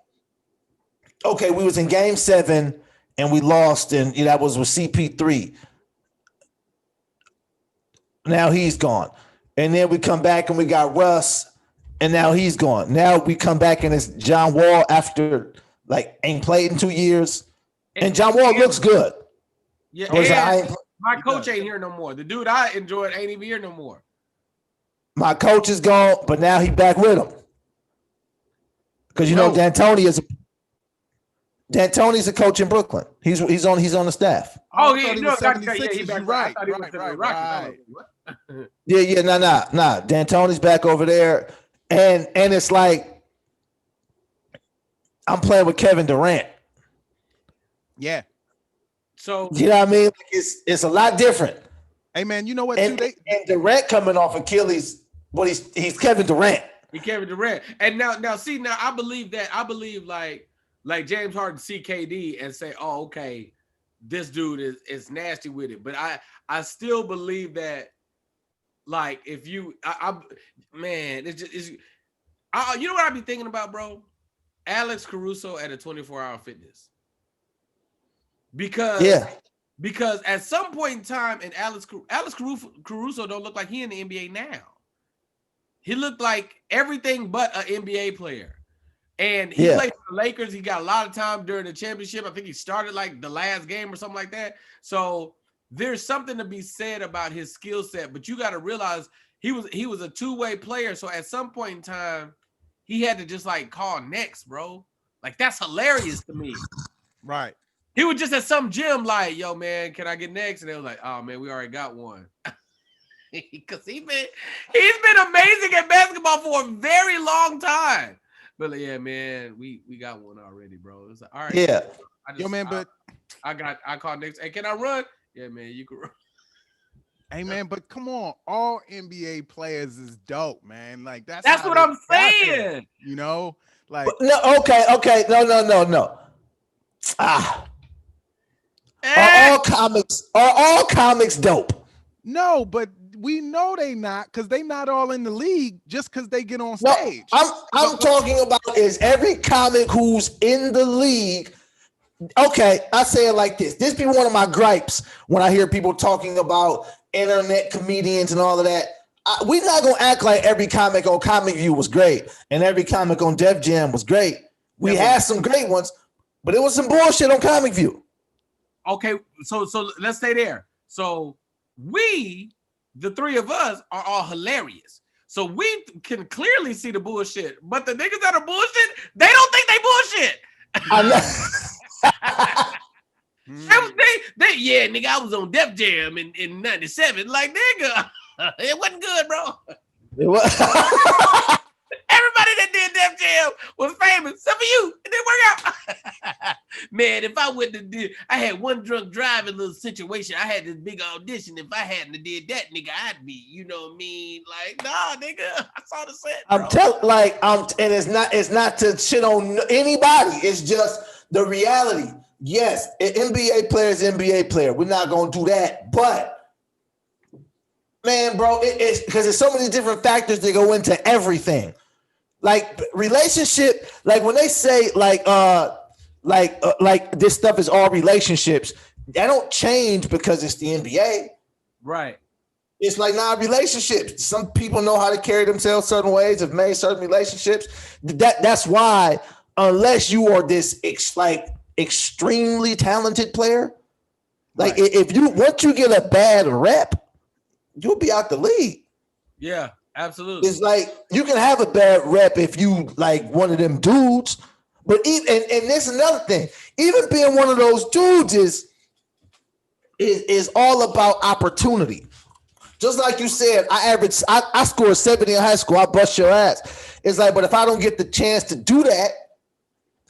okay, we was in game 7 and we lost, and that was with CP3. Now he's gone. And then we come back and we got Russ, and now he's gone. Now we come back and it's John Wall after ain't played in 2 years. And John Wall looks good. Yeah, my coach ain't here no more. The dude I enjoyed ain't even here no more. My coach is gone, but now he back with him. Because D'Antoni's a coach in Brooklyn. He's on the staff. Oh, he back right. Nah. D'Antoni's back over there, and it's like I'm playing with Kevin Durant. Yeah. So you know what I mean? It's a lot different. Hey man, you know what? And Durant coming off Achilles, but he's Kevin Durant. He's Kevin Durant. And now I believe that. I believe like James Harden see KD and say, oh, okay, this dude is nasty with it. But I still believe that, like, if you you know what I be thinking about, bro? Alex Caruso at a 24-hour fitness. Because at some point in time, and Alex Caruso don't look like he in the NBA now. He looked like everything but an NBA player. And he played for the Lakers. He got a lot of time during the championship. I think he started like the last game or something like that. So there's something to be said about his skill set, but you got to realize he was a two-way player. So at some point in time, he had to just like call next, bro. Like, that's hilarious to me. Right. He was just at some gym like, yo, man, can I get next? And they was like, oh, man, we already got one. Because he's been amazing at basketball for a very long time. But like, yeah, man, we got one already, bro. It's like, all right. Yeah. I called next. Hey, can I run? Yeah, man, you can run. Hey man, but come on, all NBA players is dope, man. Like that's what I'm saying. You know, like no, okay, no. Are all comics dope? No, but we know they not, because they not all in the league just because they get on No, stage. I'm talking about is every comic who's in the league. Okay, I say it like this. This be one of my gripes when I hear people talking about internet comedians and all of that. We're not gonna act like every comic on Comic View was great and every comic on Def Jam was great. We had some great ones, but it was some bullshit on Comic View. Okay, so let's stay there. So we, the three of us, are all hilarious. So we can clearly see the bullshit, but the niggas that are bullshit, they don't think they bullshit. I know. Yeah, nigga, I was on Def Jam in 97. Like, nigga, it wasn't good, bro. It was. Everybody that did Def Jam was famous, except for you. It didn't work out. Man, if I wouldn't have did, I had one drunk driving little situation. I had this big audition. If I hadn't have did that, nigga, I'd be, you know what I mean? Like, nah, nigga, I saw the set. Bro. And it's not to shit on anybody. It's just the reality. Yes, an NBA player is an NBA player. We're not gonna do that, but man, bro, it's because there's so many different factors that go into everything. Like relationship, like when they say like this stuff is all relationships, that don't change because it's the NBA. Right. It's like relationships. Some people know how to carry themselves certain ways, have made certain relationships. That's why, unless you are this extremely talented player, like if you once you get a bad rep, you'll be out the league. Yeah, absolutely. It's like you can have a bad rep if you like one of them dudes, but even and there's another thing. Even being one of those dudes is all about opportunity. Just like you said, I scored 70 in high school. I bust your ass. It's like, but if I don't get the chance to do that,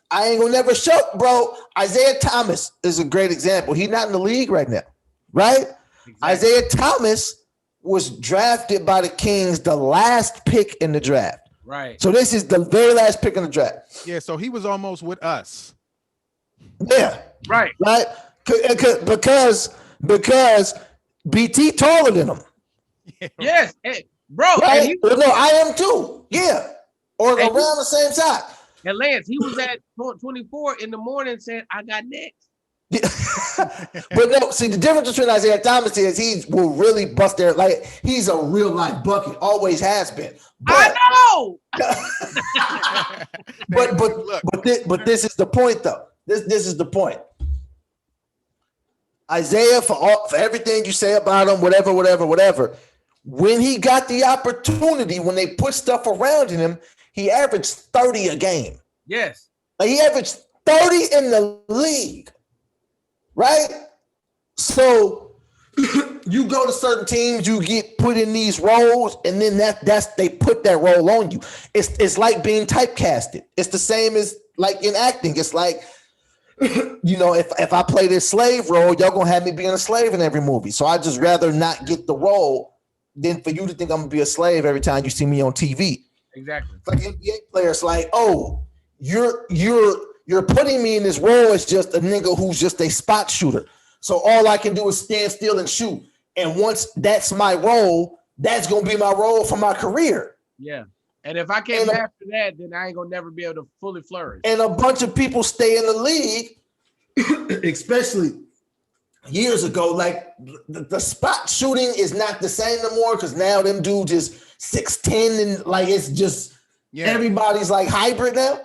I ain't gonna never show, bro. Isaiah Thomas is a great example. He's not in the league right now, right? Exactly. Isaiah Thomas was drafted by the Kings, the last pick in the draft. Right. So this is the very last pick in the draft. Yeah, so he was almost with us. Yeah. Right. Right. Because BT taller than him. Yeah. Yes. Hey, bro. Right? No, I am too. Yeah. Or around the same size. And Lance, he was at 24 in the morning saying, I got next. But no, see, the difference between Isaiah Thomas is he will really bust their, like, he's a real life bucket, always has been. But, I know. but this is the point, though. This is the point. Isaiah, for everything you say about him, whatever. When he got the opportunity, when they put stuff around him, he averaged 30 a game. Yes. Like, he averaged 30 in the league. Right? So you go to certain teams, you get put in these roles, and then they put that role on you. It's like being typecasted. It's the same as like in acting. It's like, you know, if I play this slave role, y'all gonna have me being a slave in every movie. So I just rather not get the role than for you to think I'm gonna be a slave every time you see me on TV. Exactly. It's like NBA players, like, oh, you're putting me in this role as just a nigga who's just a spot shooter. So all I can do is stand still and shoot. And once that's my role, that's gonna be my role for my career. Yeah. And if I can't master that, then I ain't gonna never be able to fully flourish. And a bunch of people stay in the league, especially years ago. Like the spot shooting is not the same no more because now them dudes is 6'10" and like it's just everybody's like hybrid now.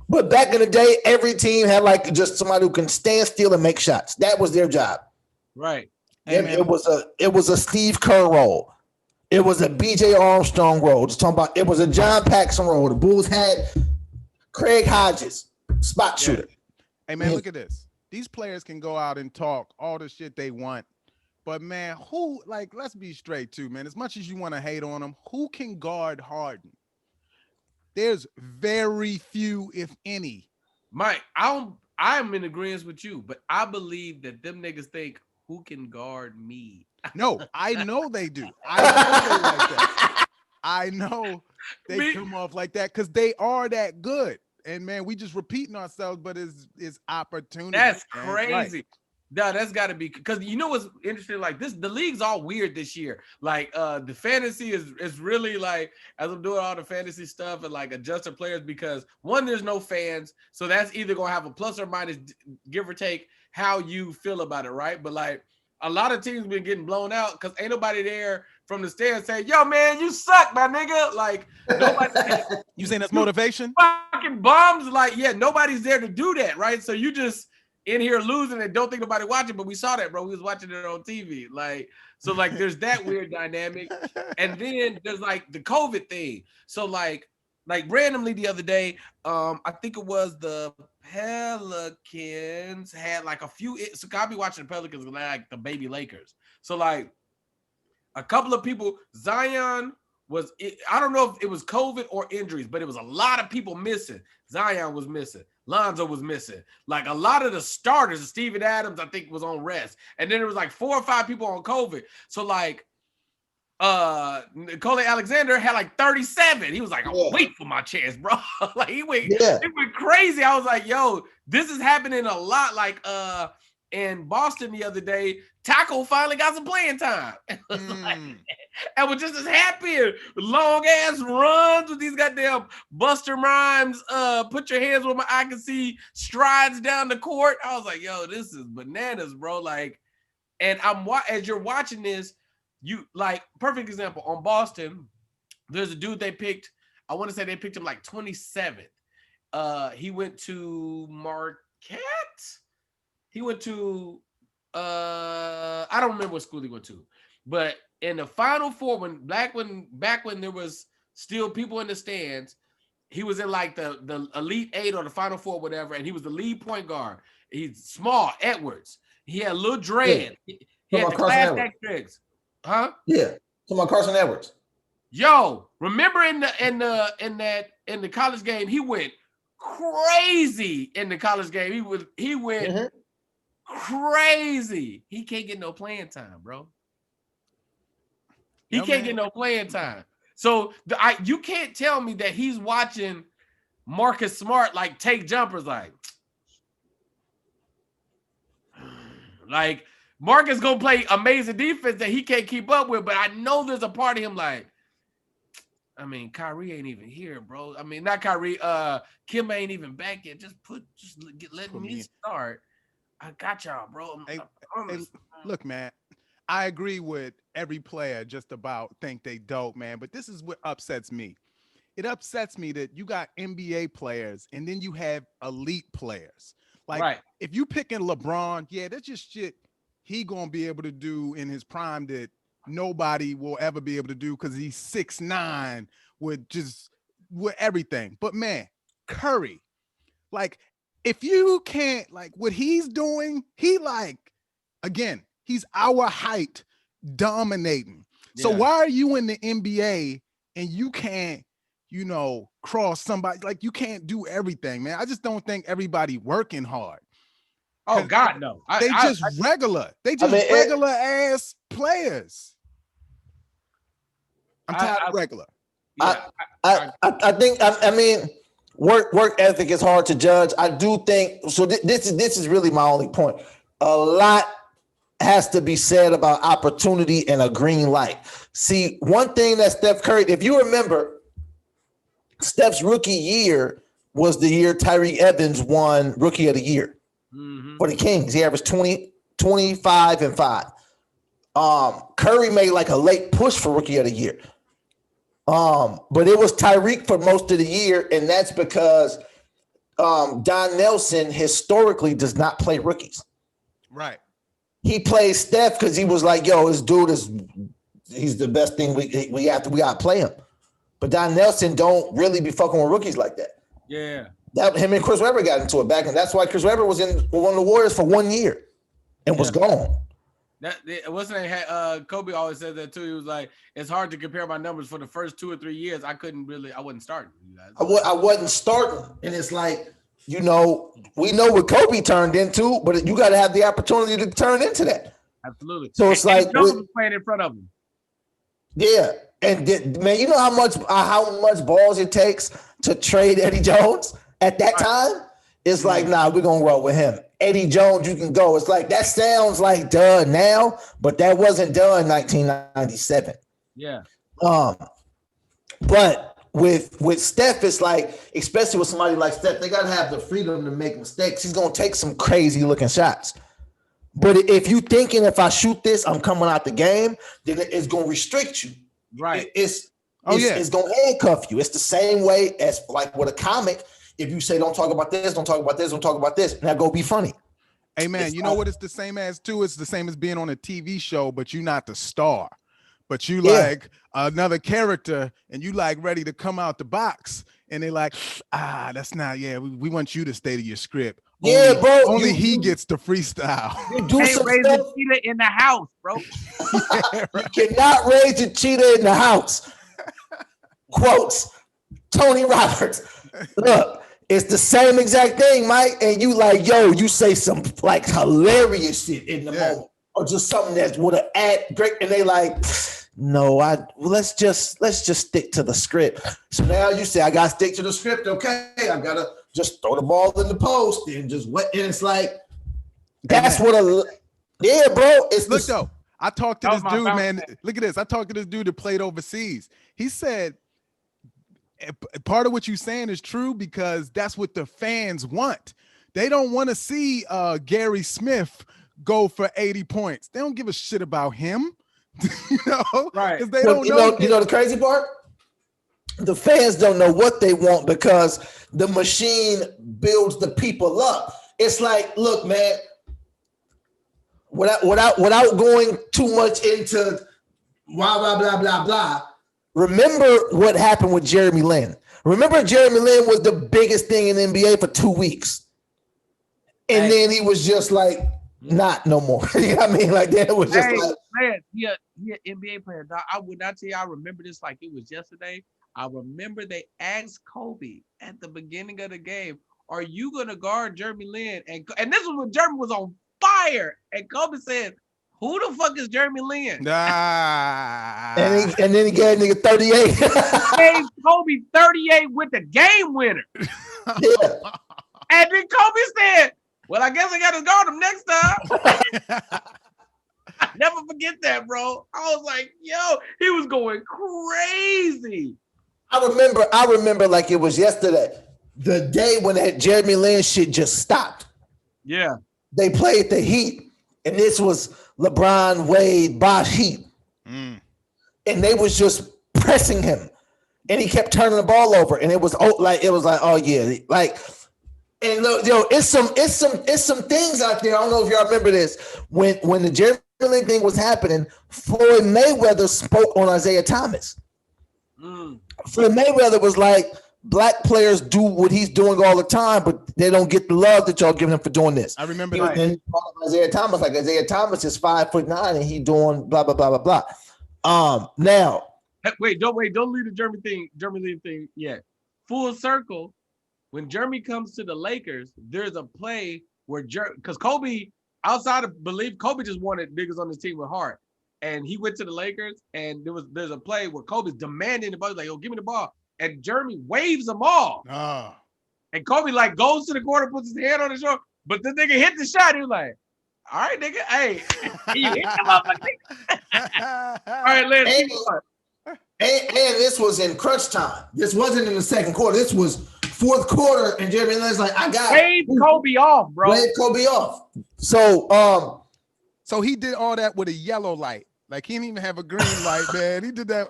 But back in the day, every team had like just somebody who can stand still and make shots. That was their job. Right. It was a Steve Kerr role. It was a BJ Armstrong role. Just talking about, it was a John Paxson role. The Bulls had Craig Hodges, spot shooter. Hey man, look at this. These players can go out and talk all the shit they want. But man, let's be straight too, man. As much as you want to hate on them, who can guard Harden? There's very few, if any. Mike, I'm in agreement with you, but I believe that them niggas think, who can guard me? No, I know they do. I know they like that. I know they come off like that because they are that good. And man, we just repeating ourselves, but it's opportunity. That's man. crazy. No, that's got to be, because you know what's interesting, like the league's all weird this year. Like the fantasy is really like, as I'm doing all the fantasy stuff and like adjusting players, because one, there's no fans, so that's either gonna have a plus or minus, give or take how you feel about it, right? But like a lot of teams been getting blown out because ain't nobody there from the stands saying, yo man, you suck, my nigga. Like nobody. You saying that's motivation? Fucking bums. Like, yeah, nobody's there to do that, right? So you just in here losing and don't think nobody watching, but we saw that, bro. We was watching it on TV. Like, so like there's that weird dynamic. And then there's like the COVID thing. So like randomly the other day, I think it was the Pelicans had like a few, so I'll be watching the Pelicans like the baby Lakers. So like a couple of people, Zion was, I don't know if it was COVID or injuries, but it was a lot of people missing. Zion was missing. Lonzo was missing. Like a lot of the starters, Steven Adams, I think, was on rest. And then there was like 4 or 5 people on COVID. So like Nicole Alexander had like 37. He was like, I'm waiting for my chance, bro. Like he went crazy. I was like, yo, this is happening a lot. Like in Boston the other day, Taco finally got some playing time. And was just as happy. Long ass runs with these goddamn Buster Rhymes, put your hands where my eye can see, strides down the court. I was like, yo, this is bananas, bro. Like, and as you're watching this, you like, perfect example on Boston, there's a dude they picked, I want to say they picked him like 27th. He went to Marquette. He went to I don't remember what school he went to, but in the Final Four, back when there was still people in the stands, he was in like the Elite 8 or the Final Four, whatever, and he was the lead point guard. He's small, Edwards. He had a little dread. Yeah. He had the class act dreads. Huh? Yeah. Come on, Carson Edwards. Yo, remember in the college game, he went crazy in the college game. He went crazy. He can't get no playing time, bro. He can't get no playing time. So you can't tell me that he's watching Marcus Smart like take jumpers, like Marcus gonna play amazing defense that he can't keep up with. But I know there's a part of him like, I mean, Kyrie ain't even here, bro. I mean, not Kyrie. Kim ain't even back yet. Let me start. I got y'all, bro. Hey, look, man. I agree with every player just about think they dope, man. But this is what upsets me. It upsets me that you got NBA players and then you have elite players. Like, if you picking LeBron, yeah, that's just shit he gonna be able to do in his prime that nobody will ever be able to do because he's 6'9" with everything. But man, Curry, like, if you can't, like, what he's doing, again, he's our height dominating. Yeah. So why are you in the NBA and you can't, cross somebody? Like, you can't do everything, man. I just don't think everybody working hard. Oh God, no. They just regular ass players. I'm tired of regular. Yeah, I think I mean work ethic is hard to judge. I do think so. This is really my only point. A lot has to be said about opportunity and a green light. See, one thing that Steph Curry, if you remember, Steph's rookie year was the year Tyreke Evans won Rookie of the Year for the Kings. He averaged 20, 25, and 5. Curry made like a late push for Rookie of the Year. But it was Tyreke for most of the year, and that's because Don Nelson historically does not play rookies. Right. He plays Steph because he was like, yo, this dude he's the best thing we gotta play him. But Don Nelson don't really be fucking with rookies like that. Yeah. Him and Chris Webber got into it back, and that's why Chris Webber was in one of the Warriors for 1 year and was gone. Kobe always said that too. He was like, it's hard to compare my numbers for the first 2 or 3 years. I wasn't starting. You guys. I wasn't starting. And it's like, we know what Kobe turned into, but you got to have the opportunity to turn into that. Absolutely. So it's like was playing in front of him. Yeah. And man, you know how much balls it takes to trade Eddie Jones at that time? It's like, nah, we're going to roll with him. Eddie Jones, you can go. It's like, that sounds like done now, but that wasn't done in 1997. Yeah. But with Steph, it's like, especially with somebody like Steph, they got to have the freedom to make mistakes. He's going to take some crazy looking shots. But if you thinking if I shoot this, I'm coming out the game, then it's going to restrict you. Right. It's going to handcuff you. It's the same way as like with a comic. If you say, don't talk about this, don't talk about this, don't talk about this, now go be funny. Hey, man, you know what it's the same as, too? It's the same as being on a TV show, but you're not the star. But you like another character, and you like ready to come out the box. And they're like, that's not, we want you to stay to your script. Only he gets the freestyle. You do can't raise a cheetah in the house, bro. You cannot raise a cheetah in the house. Quotes, Tony Roberts. Look, it's the same exact thing, Mike. And you like, you say some like hilarious shit in the moment, or just something that would have add great. And they like, no, let's just stick to the script. So now you say I gotta stick to the script. Okay, I gotta just throw the ball in the post and just what. And it's like that's bro. It's though. I talked to this dude, man. Look at this. I talked to this dude that played overseas. He said, part of what you're saying is true because that's what the fans want. They don't want to see Gary Smith go for 80 points. They don't give a shit about him. Right. They don't know. You know the crazy part? The fans don't know what they want because the machine builds the people up. It's like, look, man, without going too much into blah, blah, blah, blah, blah. Remember what happened with Jeremy Lin. Remember Jeremy Lin was the biggest thing in the NBA for 2 weeks. And then he was just like, not no more. You know what I mean? Like that was just like. Man, yeah, NBA player. I would not tell you I remember this like it was yesterday. I remember they asked Kobe at the beginning of the game, are you going to guard Jeremy Lin? And this was when Jeremy was on fire. And Kobe said, who the fuck is Jeremy Lin? Nah. And then he gave nigga 38. Gave Kobe 38 with the game winner. Yeah. And then Kobe said, well, I guess I got to guard him next time. I never forget that, bro. I was like, yo, he was going crazy. I remember like it was yesterday. The day when that Jeremy Lin shit just stopped. Yeah. They played the Heat, and this was LeBron, Wade, Bosh Heat. And they was just pressing him. And he kept turning the ball over. And it was like, oh yeah. Like, and it's some things out there. I don't know if y'all remember this. When the Jeremy Lin thing was happening, Floyd Mayweather spoke on Isaiah Thomas. Floyd Mayweather was like, black players do what he's doing all the time, but they don't get the love that y'all giving him for doing this. I remember that. And Isaiah Thomas, like Isaiah Thomas is 5'9" and he doing blah blah blah blah blah. Now, don't leave the Jeremy Lin thing yet. Full circle. When Jeremy comes to the Lakers, there's a play where because Kobe, outside of belief, Kobe just wanted niggas on his team with heart, and he went to the Lakers, and there's a play where Kobe's demanding the ball, like, "Yo, give me the ball." And Jeremy waves them all. Oh. And Kobe like goes to the corner, puts his hand on his shoulder, but the nigga hit the shot. He was like, all right, nigga, hey, you hit him up, nigga. All right, let's keep going. And this was in crunch time. This wasn't in the second quarter. This was fourth quarter, and Jeremy Lin's like, I got Wave Kobe off, bro. Wave Kobe off. So so he did all that with a yellow light. Like, he didn't even have a green light, man. He did that.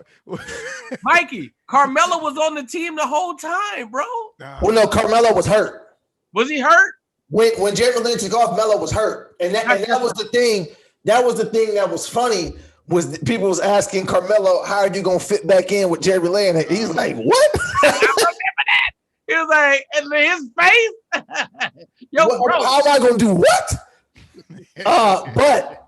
Mikey, Carmelo was on the team the whole time, bro. Well, no, Carmelo was hurt. Was he hurt? When Jeremy Lin took off, Melo was hurt. And that was the thing. That was the thing that was funny, was people was asking Carmelo, how are you going to fit back in with Jeremy Lin? And he's like, what? I remember that. He was like, and his face. Yo, bro. How am I going to do what? But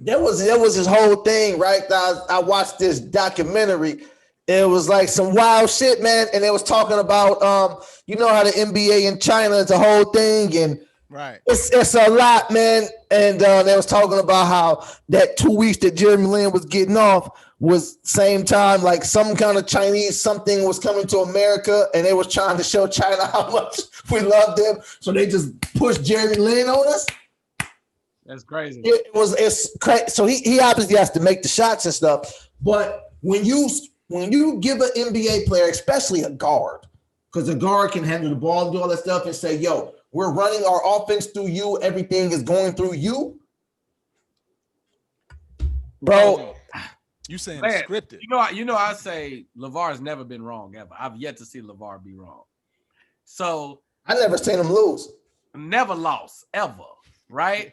there was this whole thing, right? I watched this documentary. It was like some wild shit, man. And they was talking about, you know how the NBA in China is a whole thing, and right, it's a lot, man. And they was talking about how that 2 weeks that Jeremy Lin was getting off was same time like some kind of Chinese something was coming to America, and they was trying to show China how much we love them. So they just pushed Jeremy Lin on us. That's crazy. It's crazy. So he obviously has to make the shots and stuff. But when you give an NBA player, especially a guard, because a guard can handle the ball and do all that stuff, and say, yo, we're running our offense through you, everything is going through you. Bro. You saying man, scripted. You know, I say LeVar's never been wrong ever. I've yet to see LeVar be wrong. So I never seen him lose. Never lost, ever, right?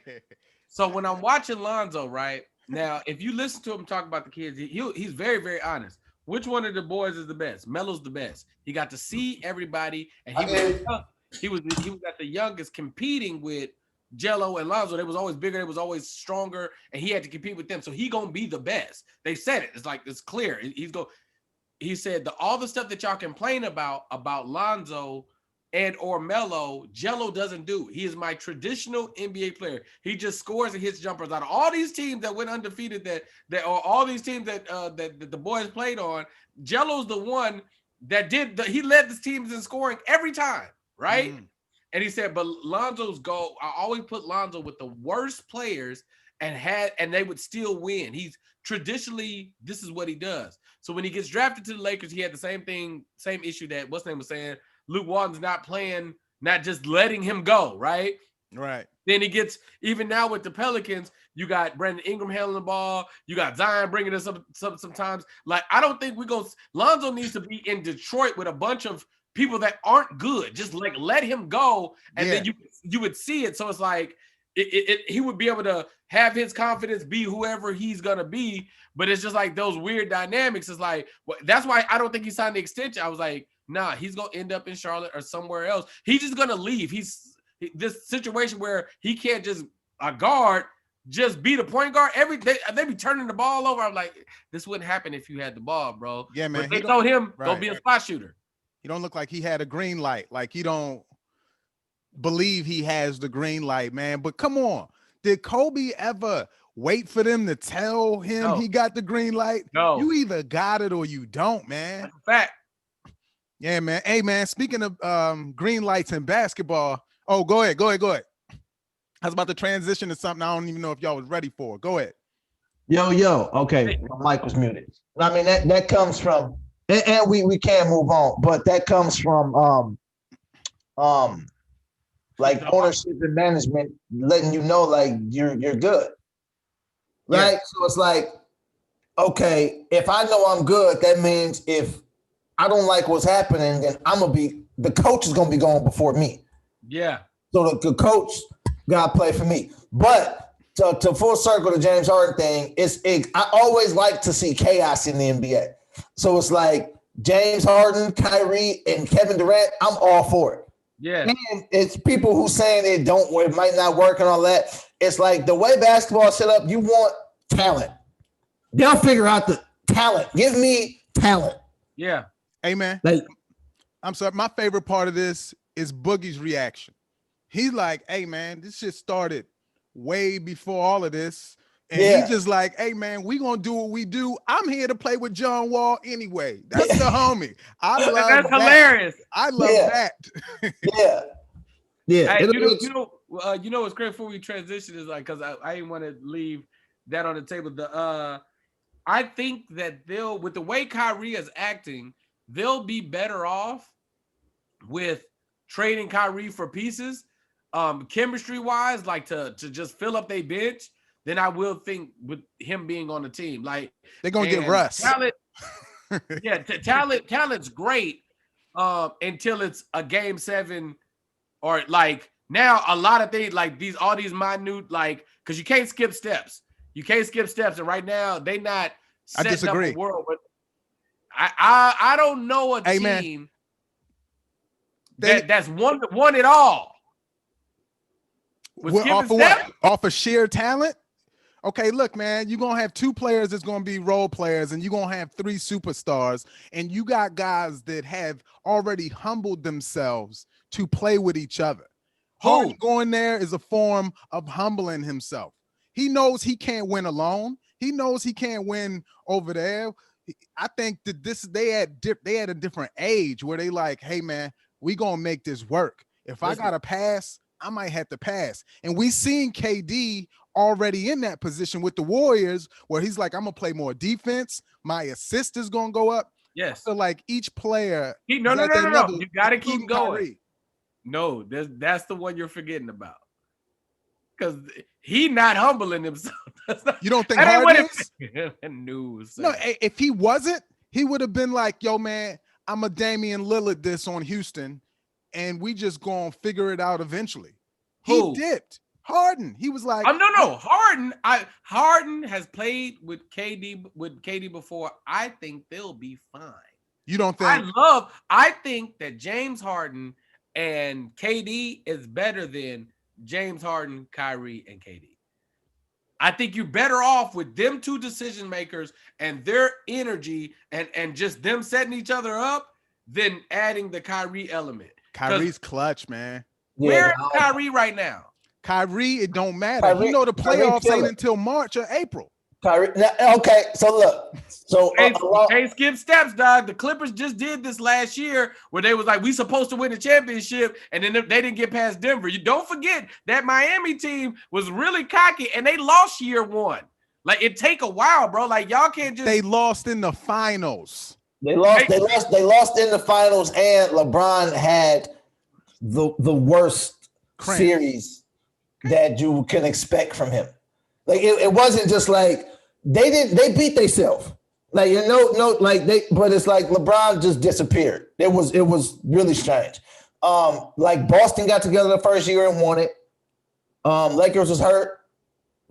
So when I'm watching Lonzo, right now, if you listen to him talk about the kids, he's very, very honest. Which one of the boys is the best? Melo's the best. He got to see everybody, and he was at the youngest competing with Jello and Lonzo. They was always bigger, they was always stronger, and he had to compete with them. So he gonna be the best. They said it. It's like it's clear. He said all the stuff that y'all complain about Lonzo and or Melo, Jello doesn't do. He is my traditional NBA player. He just scores and hits jumpers. Out of all these teams that went undefeated, that or all these teams that the boys played on, Jello's the one that he led the teams in scoring every time, right? And he said, but Lonzo's goal, I always put Lonzo with the worst players and they would still win. He's traditionally, this is what he does. So when he gets drafted to the Lakers, he had the same issue that what's name was saying. Luke Walton's not playing, not just letting him go, right? Right. Then he gets, even now with the Pelicans, you got Brandon Ingram handling the ball. You got Zion bringing us up sometimes. Like, I don't think Lonzo needs to be in Detroit with a bunch of people that aren't good. Just like let him go, and then you would see it. So it's like he would be able to have his confidence be whoever he's gonna be. But it's just like those weird dynamics. It's like that's why I don't think he signed the extension. I was like, nah, he's gonna end up in Charlotte or somewhere else. He's just gonna leave. This situation where he can't just a guard just be the point guard. They be turning the ball over. I'm like, this wouldn't happen if you had the ball, bro. Yeah, man. But they told him go be a spot shooter. He don't look like he had a green light. Like, he don't believe he has the green light, man. But come on, did Kobe ever wait for them to tell him he got the green light? No. You either got it or you don't, man. That's a fact. Yeah, man. Hey, man, speaking of green lights in basketball. Oh, go ahead. I was about to transition to something I don't even know if y'all was ready for. Go ahead. Yo. Okay, my mic was muted. I mean, that comes from and we can move on, but that comes from like ownership and management letting you know like you're good, right? Yeah. So it's like, okay, if I know I'm good, that means if I don't like what's happening, then the coach is gonna be going before me. Yeah. So the coach gotta play for me. But to full circle the James Harden thing, I always like to see chaos in the NBA. So it's like James Harden, Kyrie, and Kevin Durant, I'm all for it. Yeah. And it's people who saying it might not work and all that. It's like the way basketball is set up, you want talent. They'll figure out the talent. Give me talent. Yeah. Hey, man. Like, I'm sorry. My favorite part of this is Boogie's reaction. He's like, hey, man, this shit started way before all of this. And he's just like, hey, man, we going to do what we do. I'm here to play with John Wall anyway. That's the homie. I love That's that. hilarious. I love that. Yeah. Hey, you know what's great before we transition is like, because I didn't want to leave that on the table. I think that with the way Kyrie is acting, they'll be better off with trading Kyrie for pieces, chemistry wise, like to just fill up their bench, than I will think with him being on the team. Like they're gonna get Russ. Talent, talent's great until it's a game 7, or like now a lot of things like all these minute, like, because you can't skip steps. You can't skip steps, and right now they not setting up a world. But I don't know a team that's won it all. Off of sheer talent? Okay, look, man, you're going to have 2 players that's going to be role players, and you're going to have 3 superstars, and you got guys that have already humbled themselves to play with each other. Harden going there is a form of humbling himself. He knows he can't win alone. He knows he can't win over there. I think that they had a different age where they like, hey, man, we going to make this work. If I got to pass, I might have to pass. And we seen KD already in that position with the Warriors where he's like, I'm going to play more defense. My assist is going to go up. Yes. So like each player. No. You got to keep going. Kyrie. No, that's the one you're forgetting about. Because he not humbling himself. You don't think Harden is? No, if he wasn't, he would have been like, yo, man, I'm a Damian Lillard this on Houston, and we just gonna figure it out eventually. He dipped. Harden. He was like, no. Harden has played with KD before. I think they'll be fine. You don't think? I think that James Harden and KD is better than James Harden, Kyrie, and KD. I think you're better off with them 2 decision makers and their energy and just them setting each other up than adding the Kyrie element. Kyrie's clutch, man. Where is Kyrie right now? Kyrie, it don't matter. You know the playoffs ain't until March or April. Kyrie, okay, so look. So can't skip steps, dog. The Clippers just did this last year where they was like, we supposed to win the championship, and then they didn't get past Denver. You don't forget that Miami team was really cocky, and they lost year 1. Like, it take a while, bro. Like, y'all can't just. They lost in the finals. They lost in the finals, and LeBron had the worst series that you can expect from him. Like it wasn't just like they beat themselves. Like but it's like LeBron just disappeared. It was really strange. Like Boston got together the first year and won it. Lakers was hurt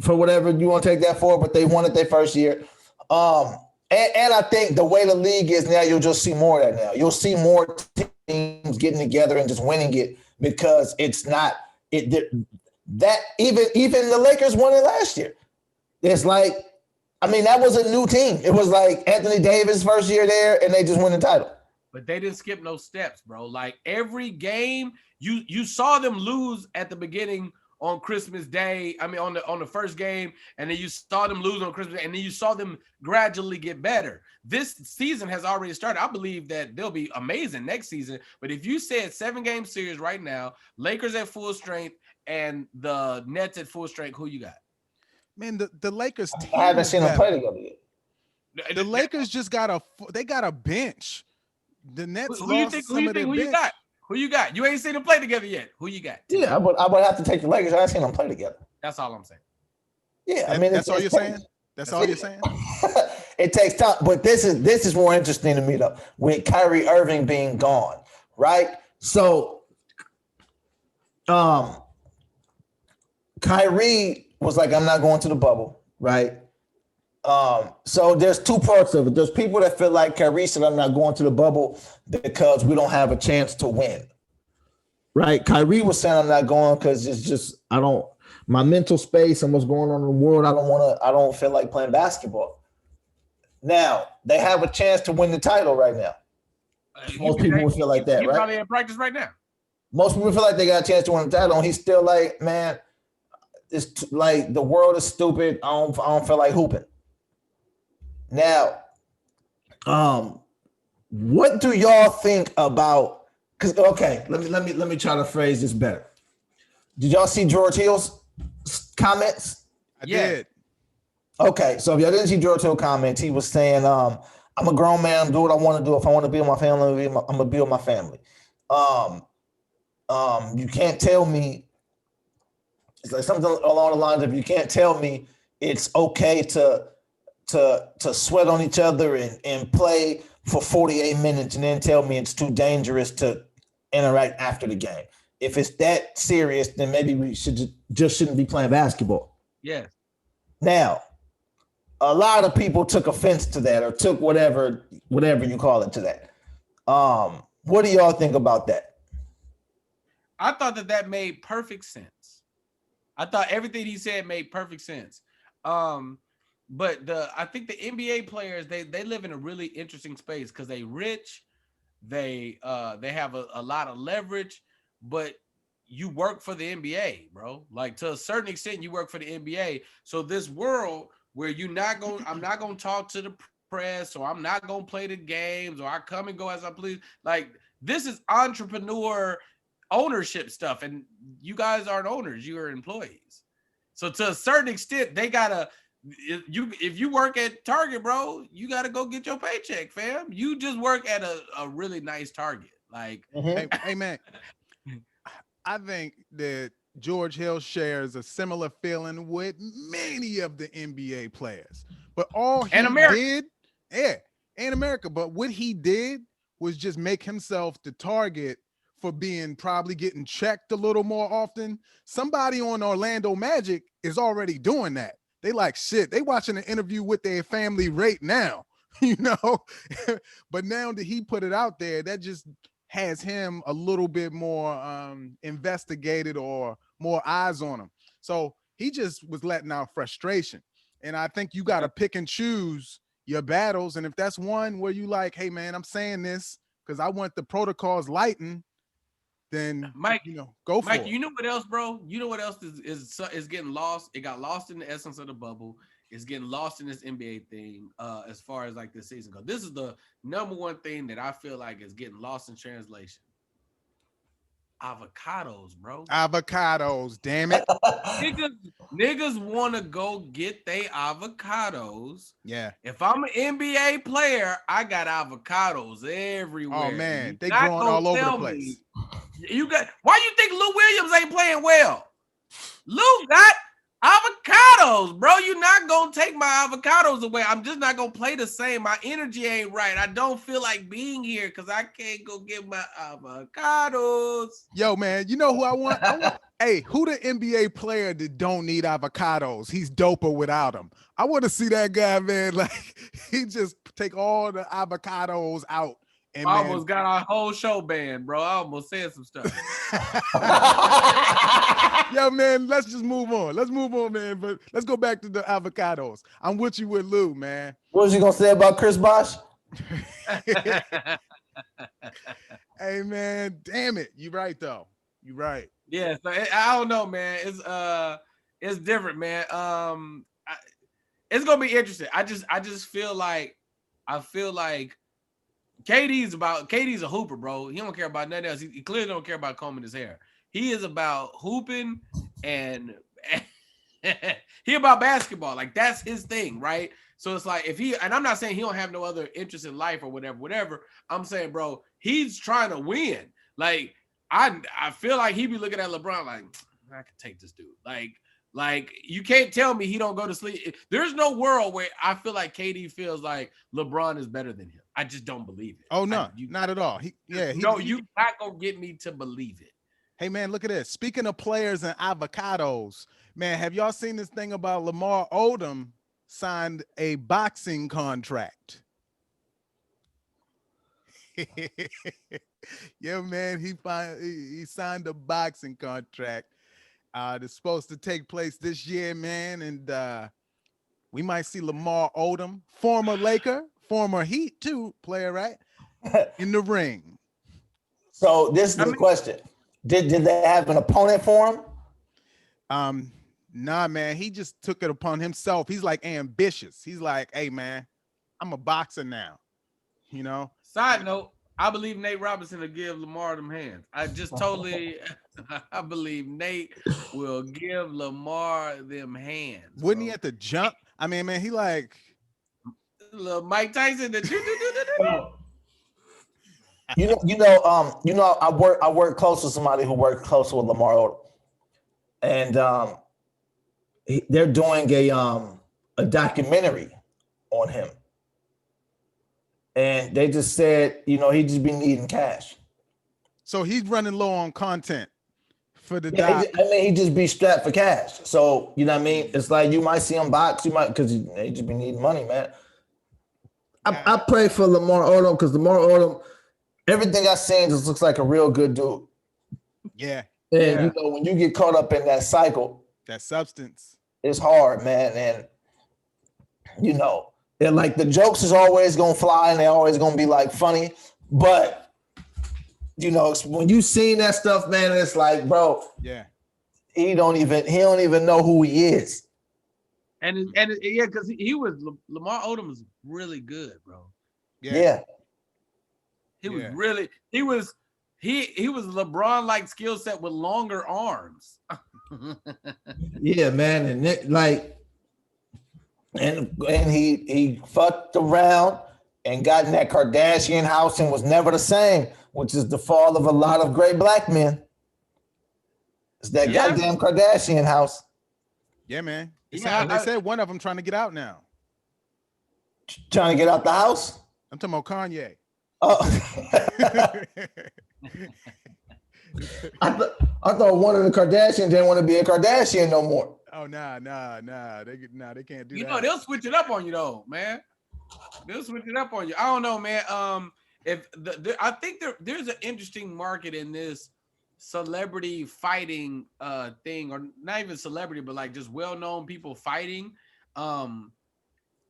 for whatever you want to take that for, but they won it their first year. And I think the way the league is now, you'll just see more of that now. You'll see more teams getting together and just winning it because it's not that even the Lakers won it last year. It's like, I mean, that was a new team. It was like Anthony Davis' first year there, and they just won the title. But they didn't skip no steps, bro. Like every game, you saw them lose at the beginning on Christmas Day. I mean, on the first game, and then you saw them lose on Christmas Day, and then you saw them gradually get better. This season has already started. I believe that they'll be amazing next season. But if you said 7-game series right now, Lakers at full strength and the Nets at full strength, who you got? Man, the Lakers team. I haven't seen them play together yet. The Lakers just got a bench. The Nets Who you lost think? some of their Who bench. you got? Who you got? You ain't seen them play together yet. Who you got? Yeah, I would have to take the Lakers. I ain't seen them play together. That's all I'm saying. Yeah, I mean, That's all you're saying. That's all you're saying. It takes time, but this is more interesting to me though. With Kyrie Irving being gone, right? So, Kyrie was like, "I'm not going to the bubble," right? So there's two parts of it. There's people that feel like Kyrie said, "I'm not going to the bubble because we don't have a chance to win." Right? Kyrie was saying, "I'm not going because it's just my mental space and what's going on in the world. I don't feel like playing basketball." Now they have a chance to win the title right now. Most people would feel like that, right? Probably in practice right now. Most people feel like they got a chance to win the title, and he's still like, "Man, it's like the world is stupid. I don't feel like hooping." Now, what do y'all think about? Because let me try to phrase this better. Did y'all see George Hill's comments? I did. Okay, so if y'all didn't see George Hill comments, he was saying, "I'm a grown man. Do what I want to do. If I want to be with my family, I'm gonna be with my family." You can't tell me. It's like something along the lines of, "You can't tell me it's okay to sweat on each other and play for 48 minutes and then tell me it's too dangerous to interact after the game. If it's that serious, then maybe we shouldn't be playing basketball." Yeah. Now, a lot of people took offense to that or took whatever you call it to that. What do y'all think about that? I thought that made perfect sense. I thought everything he said made perfect sense. But I think the NBA players, they live in a really interesting space because they rich, they have a lot of leverage, but you work for the NBA, bro. Like, to a certain extent, you work for the NBA. So this world where I'm not gonna talk to the press, or I'm not gonna play the games, or I come and go as I please. Like, this is entrepreneur ownership stuff, and you guys aren't owners, you are employees. So to a certain extent, they gotta. If you work at Target, bro, you got to go get your paycheck, fam. You just work at a really nice Target. Like, hey man, I think that George Hill shares a similar feeling with many of the NBA players. But all he did, and America, but what he did was just make himself the target for probably getting checked a little more often. Somebody on Orlando Magic is already doing that. They like, shit, they watching an interview with their family right now, but now that he put it out there, that just has him a little bit more investigated or more eyes on him. So he just was letting out frustration. And I think you got to pick and choose your battles. And if that's one where you like, hey man, I'm saying this because I want the protocols lightened, then Mike, go for it. Mike, you know what else, bro? You know what else is getting lost? It got lost in the essence of the bubble. It's getting lost in this NBA thing as far as like this season goes. This is the number one thing that I feel like is getting lost in translation. Avocados, bro. Avocados, damn it. Niggas want to go get they avocados. Yeah. If I'm an NBA player, I got avocados everywhere. Oh man, they growing all over the place. Why you think Lou Williams ain't playing well? Lou got avocados, bro. You're not gonna take my avocados away. I'm just not gonna play the same. My energy ain't right. I don't feel like being here because I can't go get my avocados. Yo, man, you know who I want? Hey, who the NBA player that don't need avocados? He's doper without them. I want to see that guy, man. Like, he just take all the avocados out. And I almost got our whole show banned, bro. I almost said some stuff. Yo, man, let's just move on. Let's move on, man. But let's go back to the avocados. I'm with you with Lou, man. What was you gonna say about Chris Bosh? Hey, man, damn it. You're right, though. You're right. Yeah, so I don't know, man. It's different, man. It's gonna be interesting. I just feel like KD's a hooper, bro. He don't care about nothing else. He clearly don't care about combing his hair. He is about hooping and he about basketball. Like that's his thing, right? So it's like if he, and I'm not saying he don't have no other interest in life or whatever. I'm saying, bro, he's trying to win. Like I feel like he be looking at LeBron like, I can take this dude. Like you can't tell me he don't go to sleep. There's no world where I feel like KD feels like LeBron is better than him. I just don't believe it. Oh no, not at all. You not gonna get me to believe it. Hey man, look at this. Speaking of players and avocados, man, have y'all seen this thing about Lamar Odom signed a boxing contract? Yeah, man, he signed a boxing contract. That's supposed to take place this year, man, and we might see Lamar Odom, former Laker, former Heat too, player, right, in the ring. So this is the question: Did they have an opponent for him? Nah, man, he just took it upon himself. He's like ambitious. He's like, hey, man, I'm a boxer now. You know. Side note: I believe Nate Robinson will give Lamar them hands. I just totally, I believe Nate will give Lamar them hands. Wouldn't he have to jump? I mean, man, he like little Mike Tyson. I work close with somebody who works close with Lamar Odom, and they're doing a documentary on him. And they just said, he just be needing cash. So he's running low on content for the doc. He just be strapped for cash. So, you know what I mean? It's like you might see him box, because they just be needing money, man. I pray for Lamar Odom because Lamar Odom, everything I've seen just looks like a real good dude. Yeah. And, when you get caught up in that cycle, that substance, it's hard, man. And, and like the jokes is always gonna fly and they're always gonna be like funny, but when you seen that stuff, man, it's like, bro, he don't even know who he is. And because Lamar Odom was really good, bro. Yeah. He was LeBron like skill set with longer arms. Yeah, man, and he fucked around and got in that Kardashian house and was never the same, which is the fall of a lot of great black men. It's that goddamn Kardashian house. Yeah, man. They said one of them trying to get out now. Trying to get out the house? I'm talking about Kanye. Oh. I thought one of the Kardashians didn't want to be a Kardashian no more. Oh, nah. They can't do that. They'll switch it up on you though, man. They'll switch it up on you. I don't know, man. I think there's an interesting market in this celebrity fighting thing, or not even celebrity, but like just well-known people fighting.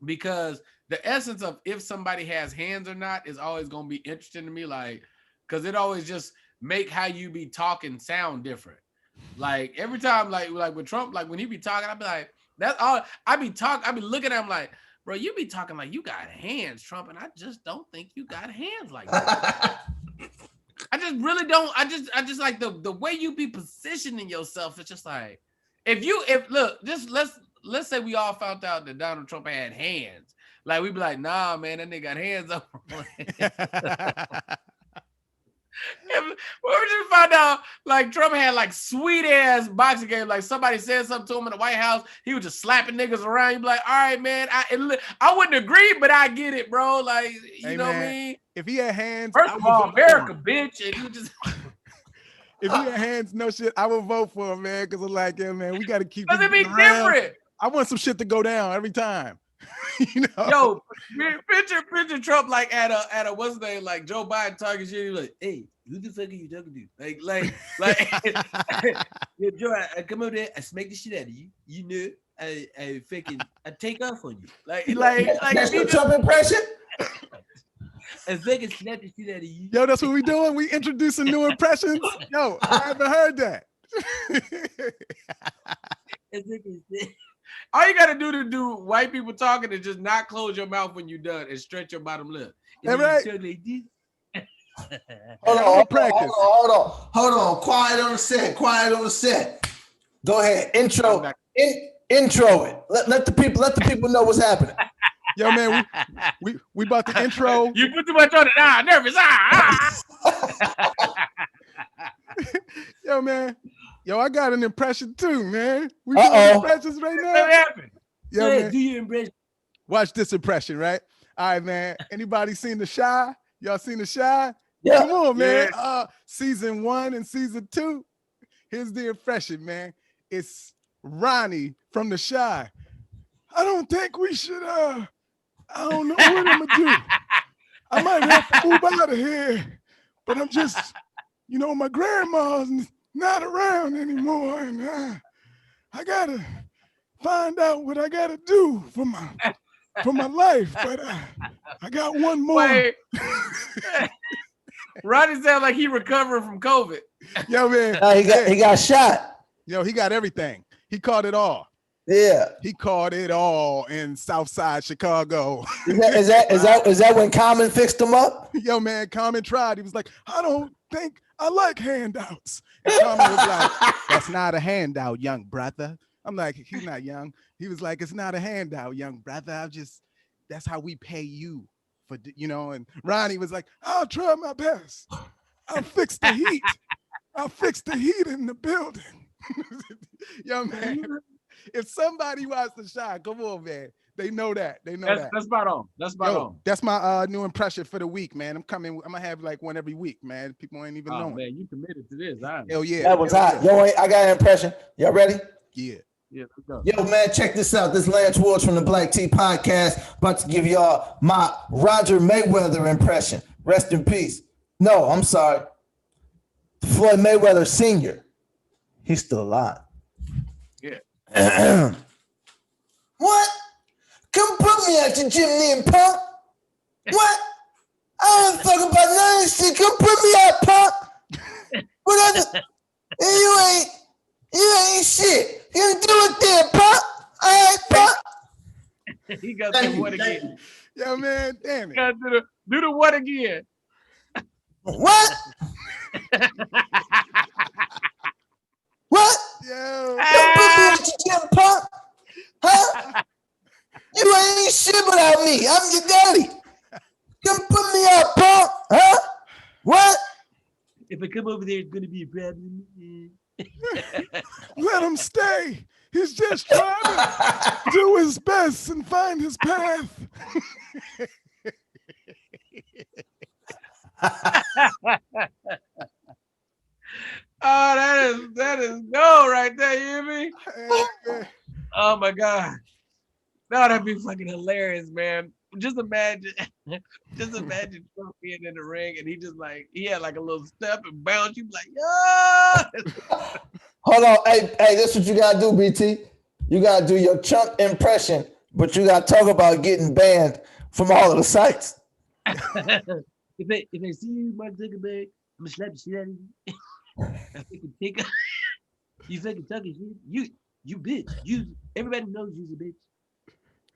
Because the essence of if somebody has hands or not is always gonna be interesting to me, like, because it always just make how you be talking sound different. Like every time, like with Trump, like when he be talking, I be like, that's all I be looking at him like, bro, you be talking like you got hands, Trump, and I just don't think you got hands like that. I just really don't. I just like the way you be positioning yourself. It's just like let's say we all found out that Donald Trump had hands. Like we'd be like, nah, man, that nigga got hands up. We just find out like Trump had like sweet ass boxing game. Like somebody said something to him in the White House, he was just slapping niggas around. You'd be like, all right, man, I wouldn't agree, but I get it, bro. Like, you know what I mean? If he had hands, first of all, America, bitch, and you just. If he had hands, no shit, I would vote for him, man. Because I'm like, yeah, man, we got to keep. Because it be different. I want some shit to go down every time. Yo, picture Trump like at a what's his name, like Joe Biden talking shit. He's like, hey, who the fuck are you talking to? Like, yo, Joe, I come over there, I smack the shit out of you. You know, I take off on you. Like that's your Trump impression. I fucking snap the shit out of you. Yo, that's what we doing. We introducing new impressions. Yo, I haven't heard that. All you gotta do to do white people talking is just not close your mouth when you're done and stretch your bottom lip. All right. Hold on. Quiet on the set. Go ahead. Intro. Intro it. Let the people know what's happening. Yo, man, we about to intro. You put too much on it. Nervous. Yo, man. Yo, I got an impression too, man. We Uh-oh. doing impressions right now. What happened? Yo, Yeah, man. do your impression. Watch this impression, right? All right, man. Anybody seen The Shy? Y'all seen The Shy? Yeah. Come on, man. Season 1 and season 2. Here's the impression, man. It's Ronnie from The Shy. I don't think we should, I don't know what I'm gonna do. I might have to move out of here, but I'm just, my grandma's not around anymore, and I gotta find out what I gotta do for my life. But I got one more. Wait. Ronnie sounds like he recovered from COVID. Yo, man. He got shot. Yo, he got everything. He caught it all. Yeah. He caught it all in Southside Chicago. Is that when Common fixed him up? Yo, man, Common tried. He was like, I don't think I like handouts. And Common was like, that's not a handout, young brother. I'm like, he's not young. He was like, it's not a handout, young brother. That's how we pay you for, and Ronnie was like, I'll try my best. I'll fix the heat. I'll fix the heat in the building. Yo, man, if somebody watched The Shy, come on, man. They know that. That's spot on. That's spot on. That's my new impression for the week, man. I'm gonna have like one every week, man. People ain't even knowing. Man, you committed to this. Hell yeah. That was hot. Yo, I got an impression. Y'all ready? Yeah. Yeah, let's go. Yo, man, check this out. This Lance Woods from the Black Tea Podcast. About to give y'all my Roger Mayweather impression. Rest in peace. No, I'm sorry. Floyd Mayweather Sr. He's still alive. Yeah. What? Come put me at your chimney, punk. What? I don't fuck about none of this shit. Come put me out, punk. Whatever. You ain't shit. You do it there, punk. All right, punk. He got to do what again? Yo, man, damn it. Got to do the what again? What? What? Yo. Come put me at your gym, punk. Huh? You ain't shit without me. I'm your daddy. Come put me out, punk. Huh? What? If I come over there, it's gonna be a problem. Let him stay. He's just trying to do his best and find his path. Oh, that is no right there. You hear me? Oh my God. No, that'd be fucking hilarious, man. Just imagine Trump being in the ring and he had like a little step and bounce. You be like, yeah. Hold on. Hey, this is what you gotta do, BT. You gotta do your Trump impression, but you gotta talk about getting banned from all of the sites. If I see you, Mark Zuckerberg, I'm gonna slap the shit out of you. I fucking take you fucking talking shit. You bitch. Everybody knows you's a bitch.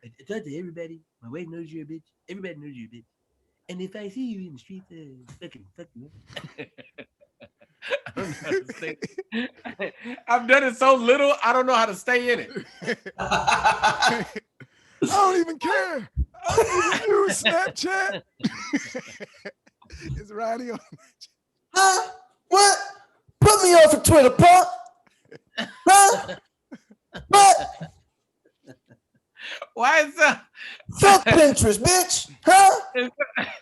I talk to everybody. My wife knows you're a bitch. Everybody knows you're a bitch. And if I see you in the street, fucking fuck you. I've done it so little, I don't know how to stay in it. I don't even care. I don't even use Snapchat. Is Ronnie on? Huh? What? Put me off of Twitter, punk. Huh? What? Why is that? Fuck Pinterest, bitch. Huh? You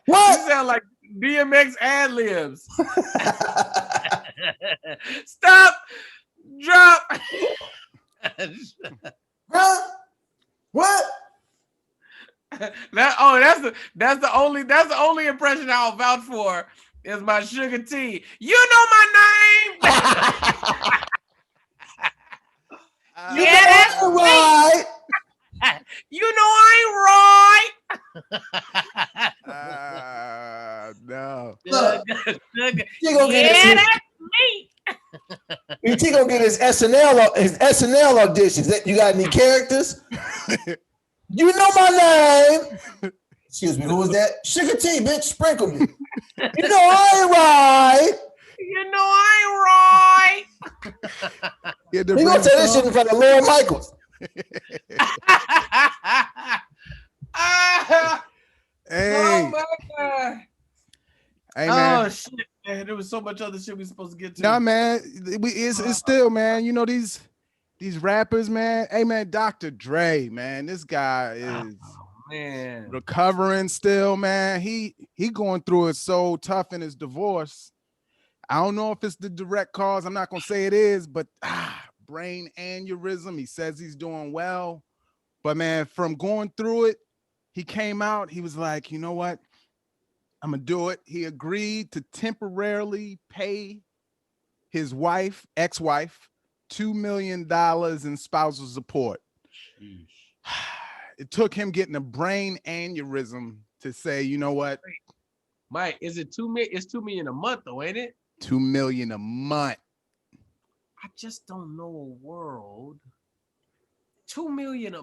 What? sound like DMX ad libs. Stop, drop. Huh? What? That's the only impression I'll vouch for is my Sugar T. You know my name. Yeah, that's right. You know I No. Look, he gonna ain't right. Yeah, get that's me. he gonna get his SNL auditions. You got any characters? You know my name. Excuse me, who was that? Sugar T, bitch, sprinkle me. You know I ain't right. You know I ain't right. He We gonna say this shit in front of Lord Michaels. Oh Hey, my God. hey, man. Oh shit, man. There was so much other shit we supposed to get to. Nah, man. It's still, man. You know these rappers, man. Hey, man. Dr. Dre, man. This guy is Man. recovering still, man. He going through it so tough in his divorce. I don't know if it's the direct cause. I'm not gonna say it is, but brain aneurysm. He says he's doing well, but man, from going through it, he came out. He was like, you know what? I'm gonna do it. He agreed to temporarily pay his ex-wife, $2 million in spousal support. Sheesh. It took him getting a brain aneurysm to say, you know what? Mike, is it 2 million? It's 2 million a month, though, ain't it? $2 million a month. I just don't know a world. 2 million a.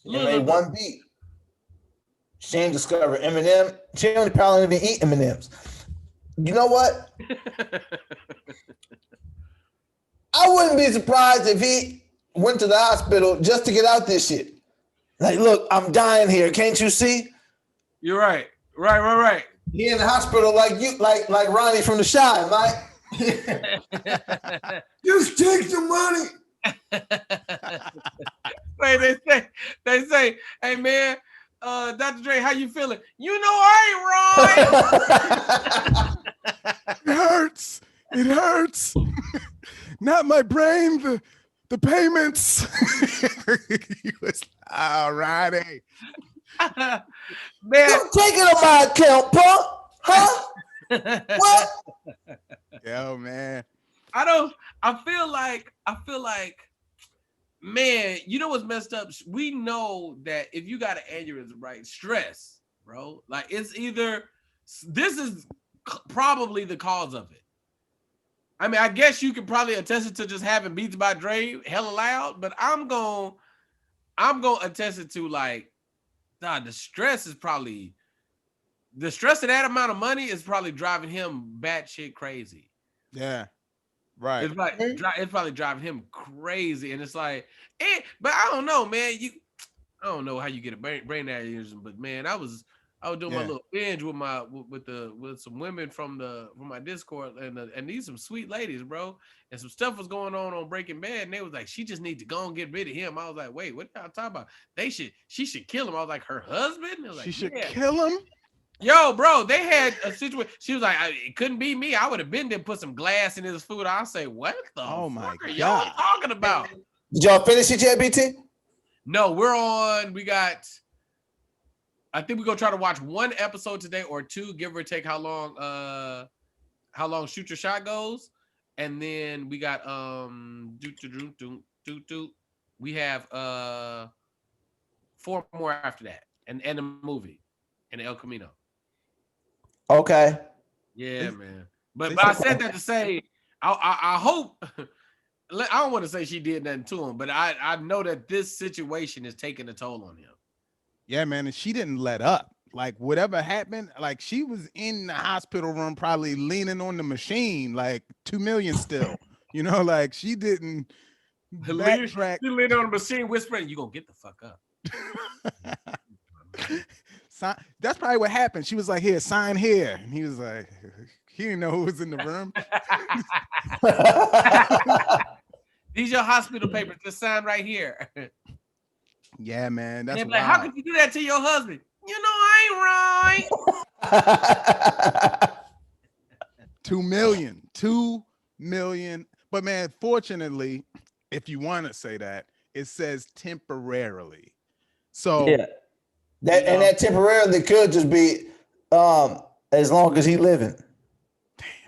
She made one beat. She ain't discovered Eminem. She only probably even eat M&Ms. You know what? I wouldn't be surprised if he went to the hospital just to get out this shit. Like, look, I'm dying here. Can't you see? You're right. Right. He in the hospital like you, like Ronnie from The Shy, Mike. Just take some money. Wait, they say, hey man, Dr. Dre, how you feeling? You know I ain't right. It hurts. Not my brain, the payments. He was all righty. Man, Don't take it on my account, punk. Huh? What? Yo, man. I feel like, man, you know what's messed up? We know that if you got an aneurysm, right? Stress, bro. Like this is probably the cause of it. I mean, I guess you could probably attest it to just having Beats by Dre hella loud, but I'm gonna attest it to like, the stress of that amount of money is probably driving him batshit crazy. Yeah. Right. It's probably driving him crazy, and it's like, but I don't know, man. I don't know how you get a brain aneurysm, but man, I was doing my little binge with some women from my Discord, and these some sweet ladies, bro, and some stuff was going on Breaking Bad, and they was like, she just needs to go and get rid of him. I was like, wait, what y'all talking about? She should kill him. I was like, her husband? Like, she should kill him. Yo, bro, they had a situation. She was like, it couldn't be me. I would have been there, put some glass in his food. I'll say, what the fuck are y'all talking about? Did y'all finish it yet, BT? No, I think we're gonna try to watch one episode today or two, give or take how long Shoot Your Shot goes. And then we got we have 4 more after that. And a movie and El Camino. Okay. Yeah, man. But I said that to say, I hope. I don't want to say she did nothing to him, but I know that this situation is taking a toll on him. Yeah, man, and she didn't let up. Like whatever happened, like she was in the hospital room, probably leaning on the machine, like 2 million still. You know, like she didn't backtrack. She leaned on the machine, whispering, "You gonna get the fuck up." That's probably what happened. She was like, "Here, sign here," and he was like, he didn't know who was in the room. These your hospital papers. Just sign right here. Yeah, man. That's like, how could you do that to your husband? You know I ain't right. 2 million. 2 million. But man, fortunately, if you want to say that, it says temporarily. So yeah. That temporarily could just be as long as he living.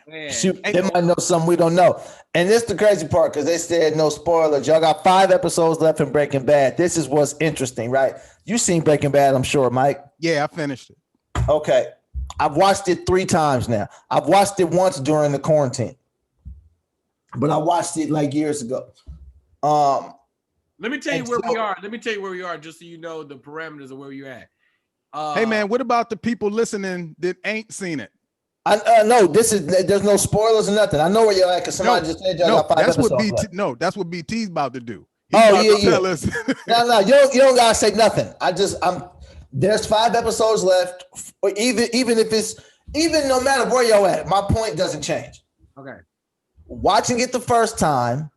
Man. Shoot, they might know something we don't know. And this is the crazy part because they said no spoilers. Y'all got 5 episodes left in Breaking Bad. This is what's interesting, right? You seen Breaking Bad, I'm sure, Mike. Yeah, I finished it. Okay. I've watched it 3 times now. I've watched it once during the quarantine, but I watched it like years ago. Let me tell you where we are. Let me tell you where we are, just so you know the parameters of where you're at. Hey man, what about the people listening that ain't seen it? No, there's no spoilers or nothing. I know where you're at because somebody just said y'all got 5 episodes left. That's what BT's about to do. Oh, about to yeah. tell us. No, you don't gotta say nothing. There's 5 episodes left. Or even no matter where you're at, my point doesn't change. Okay. Watching it the first time,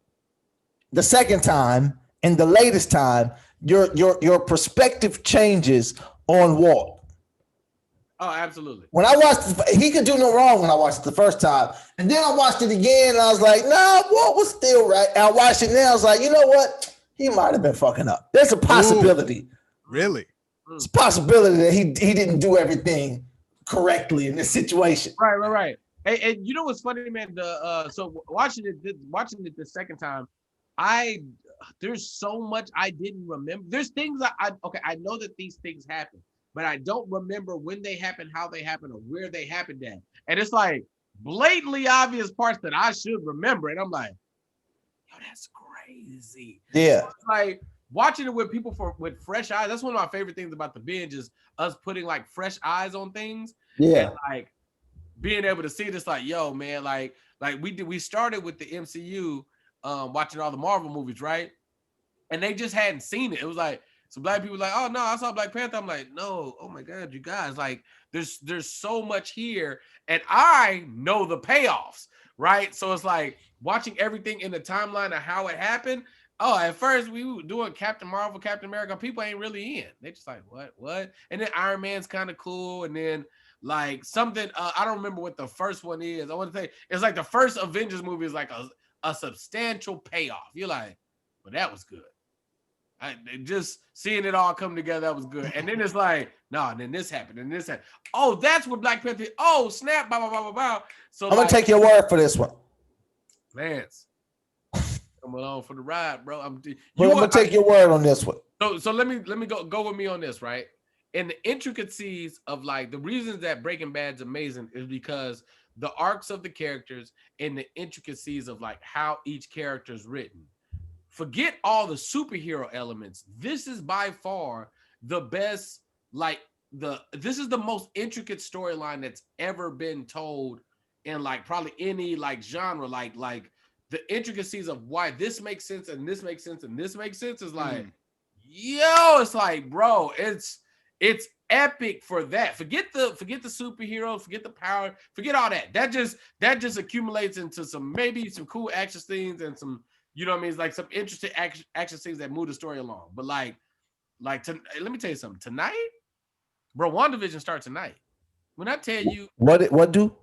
the second time, and the latest time, your perspective changes on Walt. Oh, absolutely. When I watched, he could do no wrong when I watched it the first time. And then I watched it again and I was like, nah, Walt was still right. And I watched it now, I was like, you know what? He might have been fucking up. There's a possibility. Ooh, really? It's a possibility that he didn't do everything correctly in this situation. Right. And you know what's funny, man? So watching it the second time, there's so much I didn't remember. There's things I know that these things happen, but I don't remember when they happened, how they happened, or where they happened at. And it's like blatantly obvious parts that I should remember. And I'm like, yo, that's crazy. Yeah. So like watching it with people with fresh eyes. That's one of my favorite things about the binge is us putting like fresh eyes on things. Yeah. And like being able to see this, like, yo, man, like we started with the MCU, watching all the Marvel movies, right? And they just hadn't seen it. It was like, so black people like, oh no, I saw Black Panther. I'm like, no, oh my God, you guys, like, there's so much here, and I know the payoffs, right? So it's like watching everything in the timeline of how it happened. Oh, at first we were doing Captain Marvel, Captain America. People ain't really in. They just like, what? And then Iron Man's kind of cool, and then like something. I don't remember what the first one is. I want to say it's like the first Avengers movie is like a substantial payoff. You're like, well, that was good. Just seeing it all come together, that was good. And then it's like, no, and then this happened, and this happened. Oh, that's what Black Panther. Oh, snap! Blah blah blah blah blah. So I'm gonna take your word for this one, Lance. Come along for the ride, bro. I'm gonna take your word on this one. So let me go with me on this, right? And the intricacies of like the reasons that Breaking Bad's amazing is because the arcs of the characters and the intricacies of like how each character is written. Forget all the superhero elements. This is by far the best, this is the most intricate storyline that's ever been told in like probably any like genre. Like the intricacies of why this makes sense and this makes sense and this makes sense is like, yo, it's like, bro, it's epic for that. Forget the superheroes, forget the power, forget all that. That just accumulates into some cool action scenes and some, you know what I mean? It's like some interesting action scenes that move the story along. But let me tell you something. Tonight, bro, WandaVision starts tonight. When I tell you what do? 2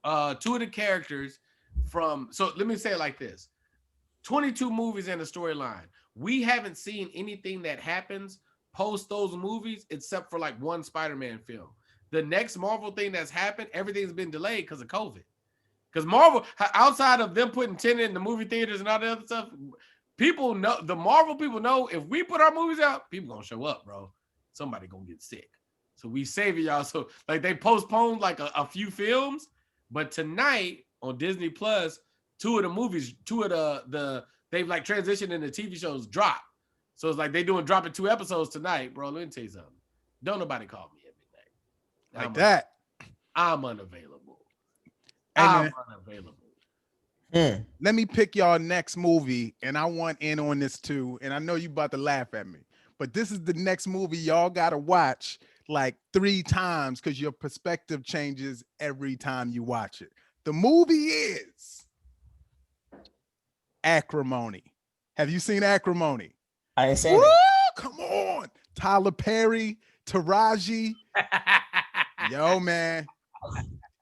of the characters so let me say it like this. 22 movies in the storyline. We haven't seen anything that happens post those movies except for like one Spider-Man film. The next Marvel thing that's happened, everything's been delayed because of COVID. Because Marvel, outside of them putting Tenet in the movie theaters and all the other stuff, people know, the Marvel people know if we put our movies out, people gonna show up, bro. Somebody gonna get sick. So we save it, y'all. So like they postponed like a few films, but tonight on Disney Plus, 2 of the movies, 2 of the they've like transitioned into TV shows drop. So it's like they dropping 2 episodes tonight, bro. Let me tell you something. Don't nobody call me at midnight. Like that. I'm unavailable. Hey, I'm man. unavailable. Let me pick y'all next movie, and I want in on this too. And I know you about to laugh at me, but this is the next movie y'all gotta watch like 3 times because your perspective changes every time you watch it. The movie is Acrimony. Have you seen Acrimony? I ain't saying Woo! it. Come on, Tyler Perry, Taraji. Yo, man,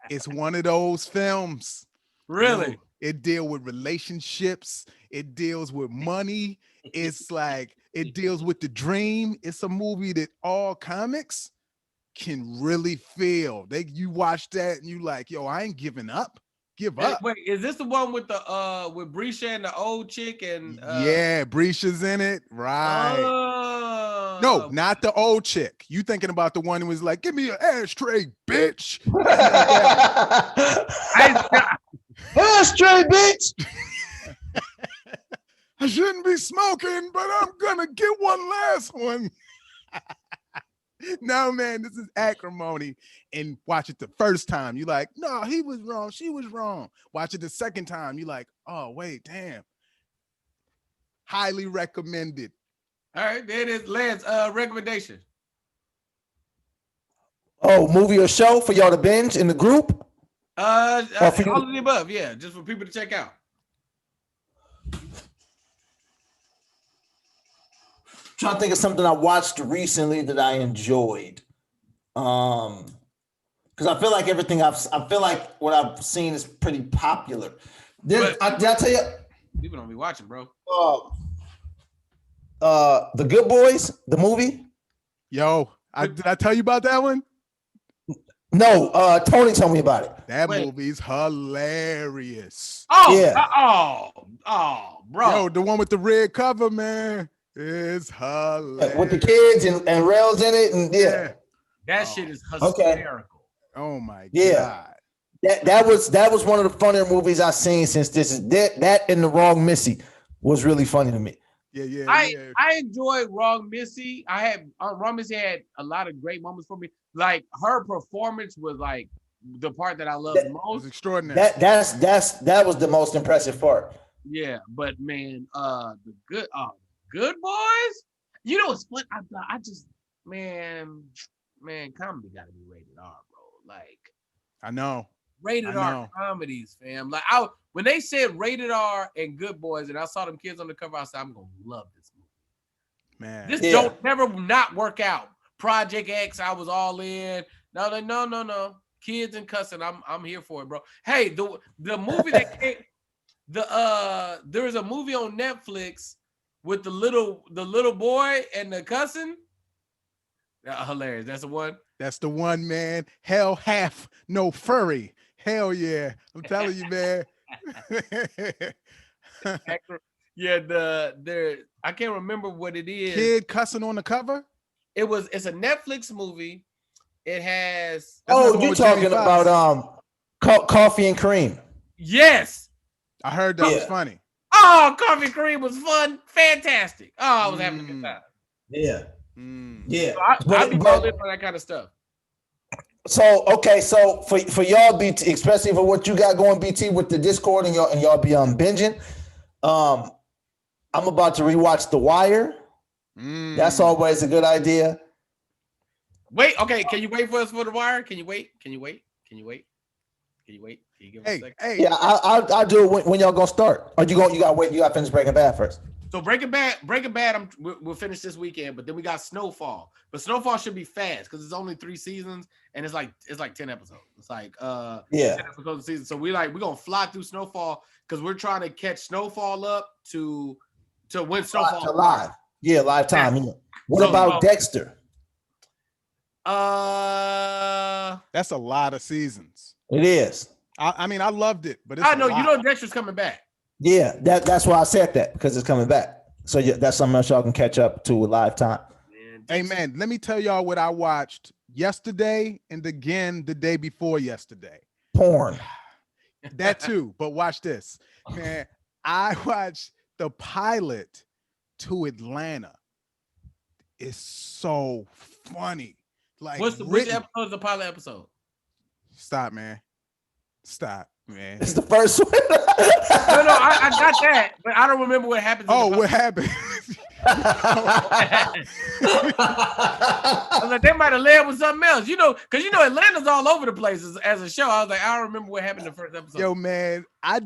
it's one of those films. Really? It deals with relationships. It deals with money. It's like it deals with the dream. It's a movie that all comics can really feel. You watch that and you like, yo, I ain't giving up. Give up. Wait, is this the one with the with Brisha and the old chick and yeah, Brisha's in it, right? Oh. No, not the old chick. You thinking about the one who was like, "Give me an ashtray, bitch." Ashtray, bitch. I shouldn't be smoking, but I'm gonna get one last one. No, man, this is Acrimony. And watch it the first time. You like, no, he was wrong. She was wrong. Watch it the second time. You like, oh, wait, damn. Highly recommended. All right, there it is. Lance, recommendation. Oh, movie or show for y'all to binge in the group? All for you- of the above, yeah, just for people to check out. Trying to think of something I watched recently that I enjoyed. Because I feel like I feel like what I've seen is pretty popular. Did I tell you? People don't be watching, bro. The Good Boys, the movie. Yo, did I tell you about that one? No, Tony told me about it. That movie's hilarious. Oh, yeah. Bro. Yo, the one with the red cover, man, is hilarious. With the kids and Rails in it, and yeah. That shit is hysterical. Oh my God. God. That was one of the funnier movies I've seen since this is that and The Wrong Missy was really funny to me. Yeah. I enjoyed Wrong Missy. Wrong Missy had a lot of great moments for me. Like her performance was like the part that I loved most. It was extraordinary. That was the most impressive part. Yeah, but man, the Good Boys. You know what's fun? I just man, comedy got to be rated R, bro. Like I know. Rated R comedies, fam. Like when they said rated R and Good Boys, and I saw them kids on the cover, I said, I'm gonna love this movie. Man, this don't never not work out. Project X, I was all in. No. Kids and cussing, I'm here for it, bro. Hey, the movie that came, there was a movie on Netflix with the little boy and the cussing. Hilarious. That's the one. That's the one, man. Hell half no furry. Hell yeah. I'm telling you, man. Yeah, I can't remember what it is. Kid cussing on the cover? It's a Netflix movie. It has you're talking about Coffee and Cream. Yes. I heard that was funny. Oh, Coffee and Cream was fun. Fantastic. Oh, I was having a good time. Yeah. Yeah. So I be all in for that kind of stuff. So for y'all BT, especially for what you got going BT with the Discord and y'all be binging. I'm about to rewatch The Wire. That's always a good idea. Wait, okay. Can you wait for us for The Wire? Can you wait? Can you give us a second? Hey. Yeah, I'll do it when y'all gonna start. Or you gotta wait. You gotta finish Breaking Bad first. So Breaking Bad, we'll finish this weekend, but then we got Snowfall. But Snowfall should be fast because it's only 3 seasons and it's like 10 episodes. It's like 10 episodes a season. So we're gonna fly through Snowfall because we're trying to catch Snowfall up to when Snowfall live. Yeah, live time. Yeah. What about Dexter? That's a lot of seasons. It is. I mean, I loved it, but it's I know you know Dexter's coming back. Yeah, that's why I said that, because it's coming back. So that's something else y'all can catch up to with live time. Hey man, let me tell y'all what I watched yesterday and again the day before yesterday. Porn. That too, but watch this. Man, I watched the pilot to Atlanta. It's so funny. Like which episode is the pilot episode? Stop, man. It's the first one. No, I got that, but I don't remember what happened. What happened? I was like, they might have led with something else, because Atlanta's all over the place as a show. I was like, I don't remember what happened in the first episode. Yo, man,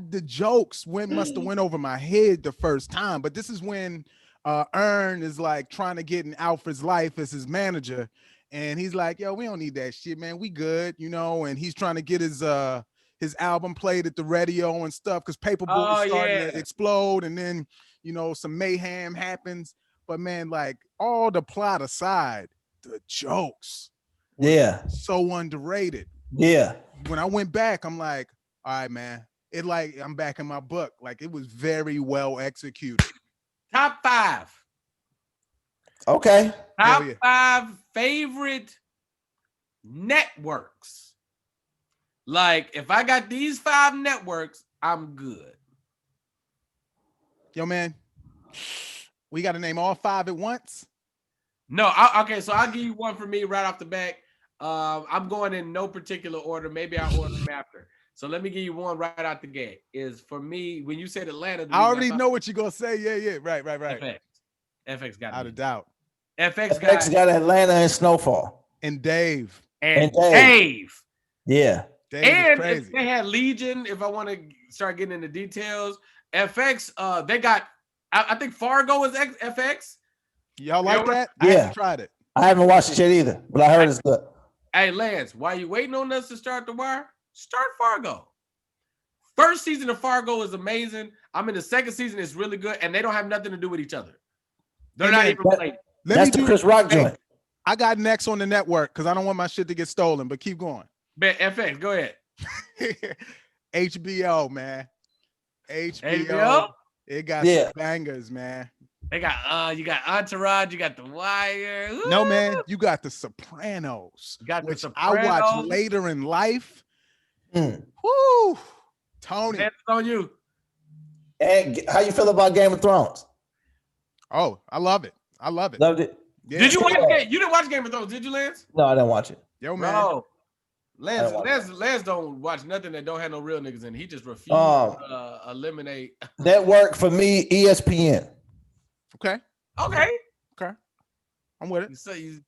the jokes must have went over my head the first time, but this is when Ern is like trying to get in Alfred's life as his manager, and he's like, yo, we don't need that shit, man. We good, and he's trying to get his album played at the radio and stuff because Paperboy is starting to explode, and then some mayhem happens. But man, like all the plot aside, the jokes, so underrated. Yeah. When I went back, I'm like, all right, man, I'm back in my book. Like it was very well executed. Top 5. Okay. Top 5 favorite networks. Like, if I got these 5 networks, I'm good. Yo, man, we got to name all 5 at once? No, okay, so I'll give you one for me right off the back. I'm going in no particular order. Maybe I'll order them after. So let me give you one right out the gate. Is for me when you said Atlanta, I already know what you're gonna say. Yeah. Right. FX got Out of doubt. FX got Atlanta and Snowfall And Dave. and Dave. Dave. Yeah. Dave is And crazy. if they had Legion, if I want to start getting into details, FX, they got, I think Fargo is FX. Y'all like that? Yeah. I haven't tried it. I haven't watched it yet either, but I heard it's good. Hey, Lance, while you waiting on us to start The Wire, start Fargo. First season of Fargo is amazing. I'm in the second season. It's really good, and they don't have nothing to do with each other. They're not even related. That's the Chris Rock joint. I got next on the network because I don't want my shit to get stolen, but keep going. Bet FX, go ahead. HBO, man. HBO? It got some bangers, man. They got you got Entourage, you got The Wire. Ooh. No, man, you got The Sopranos, which I watched later in life. Woo, Tony. That's on you. And how you feel about Game of Thrones? Oh, I love it. Loved it. Yeah. Did you watch it? You didn't watch Game of Thrones, did you, Lance? No, I didn't watch it. Yo, man. Bro, Lance don't watch nothing that don't have no real niggas in it. He just refused to eliminate. That worked for me, ESPN. Okay. Okay. I'm with it. So Yeah.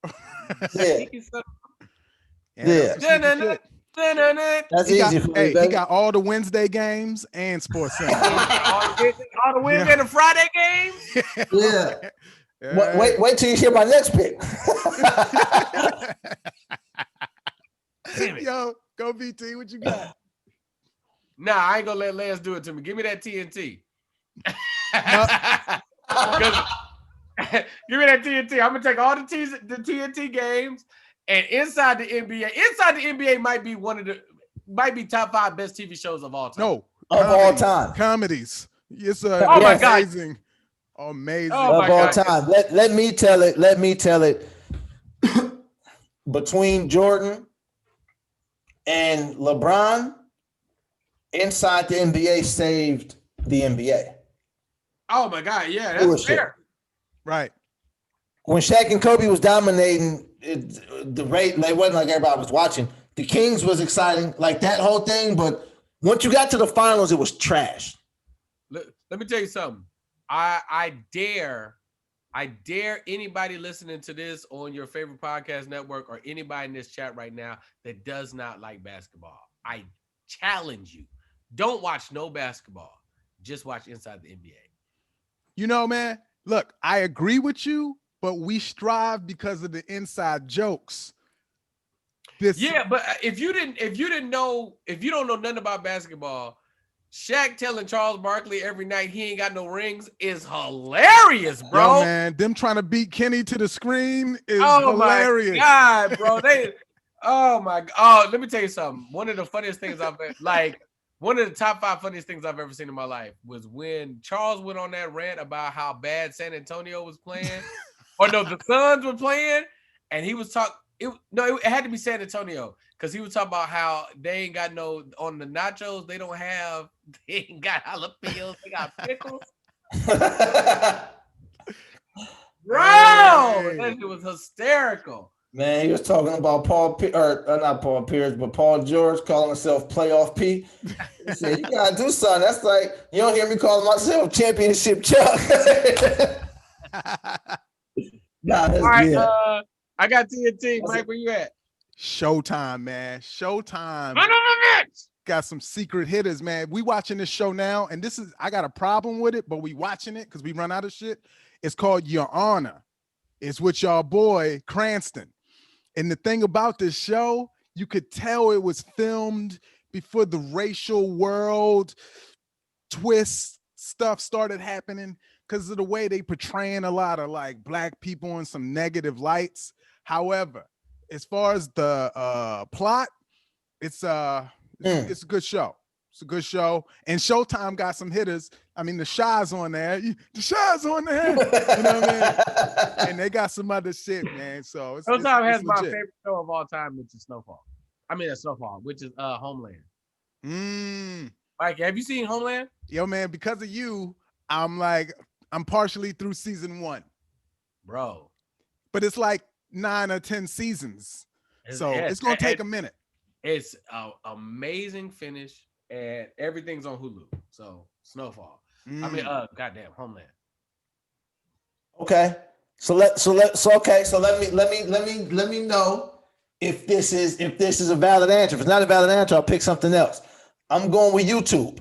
That's easy for me, he got all the Wednesday games and Sports Center. all the Wednesday and the Friday games. Yeah. Wait till you hear my next pick. Yo, go BT. What you got? Nah, I ain't gonna let Lance do it to me. Give me that TNT. Give me that TNT. I'm gonna take all the TNT games, and inside the NBA might be top 5 best TV shows of all time. No, all time comedies. It's oh my amazing. Amazing. Oh of all time. Let me tell it. Between Jordan and LeBron, inside the NBA saved the NBA. Oh my God, yeah, that's fair. Right. When Shaq and Kobe was dominating, the rate, it wasn't like everybody was watching. The Kings was exciting, like that whole thing. But once you got to the finals, it was trash. Let me tell you something. I dare anybody listening to this on your favorite podcast network or anybody in this chat right now that does not like basketball. I challenge you. Don't watch no basketball. Just watch Inside the NBA. You know, man, look, I agree with you, but we strive because of the inside jokes. But if you don't know nothing about basketball, Shaq telling Charles Barkley every night he ain't got no rings is hilarious, bro. Yo, man, them trying to beat Kenny to the screen is hilarious. My God, bro. Oh my God. Oh, let me tell you something. One of the funniest things one of the top 5 funniest things I've ever seen in my life was when Charles went on that rant about how bad San Antonio was playing, or no, the Suns were playing, and he was talking. It had to be San Antonio because he was talking about how they ain't got on the nachos. They ain't got jalapenos. They got pickles. Bro, that shit was hysterical. Man, he was talking about not Paul Pierce, but Paul George calling himself Playoff P. He said, "You gotta do something." That's like, you don't hear me calling myself Championship Chuck. All right, I got TNT. Mike, where you at? Showtime, man. Showtime. Got some secret hitters, man. We watching this show now, and I got a problem with it, but we watching it because we run out of shit. It's called Your Honor. It's with y'all boy Cranston. And the thing about this show, you could tell it was filmed before the racial world twist stuff started happening because of the way they portraying a lot of like black people in some negative lights. However, as far as the plot, it's a good show. It's a good show. And Showtime got some hitters. I mean, the Shy's on there. The Shy's on there. You know what I mean? And they got some other shit, man. So Showtime has my favorite show of all time, which is Snowfall. Which is Homeland. Mike, have you seen Homeland? Yo, man, because of you, I'm partially through season 1. Bro. But it's like 9 or 10 seasons. So it's gonna take a minute. It's an amazing finish, and everything's on Hulu. So Snowfall. I mean, goddamn Homeland. Okay. So let me know if this is a valid answer. If it's not a valid answer, I'll pick something else. I'm going with YouTube.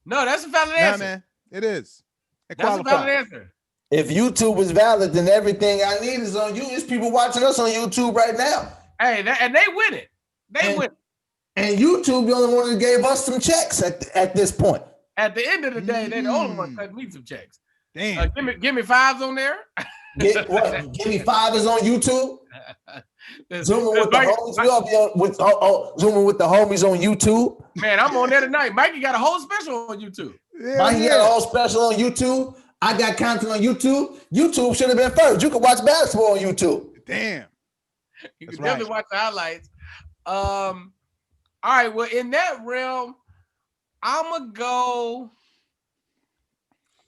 No, that's a valid Nah, answer. man, it is. It That's a valid answer. If YouTube is valid, then everything I need is on you. There's people watching us on YouTube right now. Hey, and they win it. They win. And YouTube, the only one that gave us some checks at this point. At the end of the day, they're the only one cutting me some checks. Damn. Give me fives on there. Give me five is on YouTube. Zooming with the homies. We all be on zooming with the homies on YouTube. Man, I'm on there tonight. Mikey got a whole special on YouTube. Mikey got a whole special on YouTube. I got content on YouTube. YouTube should have been first. You can watch basketball on YouTube. Damn. You can definitely watch the highlights. All right. Well, in that realm, I'ma go.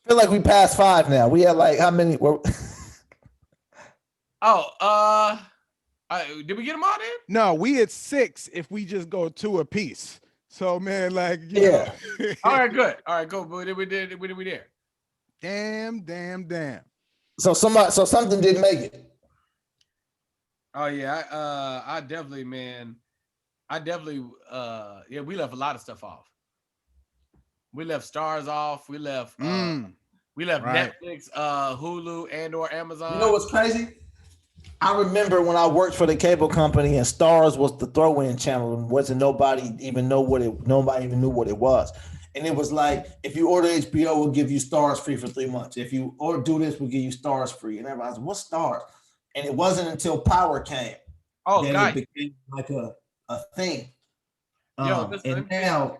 I feel like we passed 5 now. We had like how many? Did we get them all in? No, we at 6 if we just go 2 apiece. So man, like yeah. All right, good. All right, cool. But we there. Damn. So something didn't make it. Oh yeah, I definitely, we left a lot of stuff off. We left Stars off. We left Netflix, Hulu, and or Amazon. You know what's crazy? I remember when I worked for the cable company and Stars was the throw-in channel and nobody even knew what it was. And it was like, if you order HBO, we'll give you Stars free for 3 months. If you do this, we'll give you Stars free. And everybody's like, what's Stars? And it wasn't until Power came that it became like a thing. And now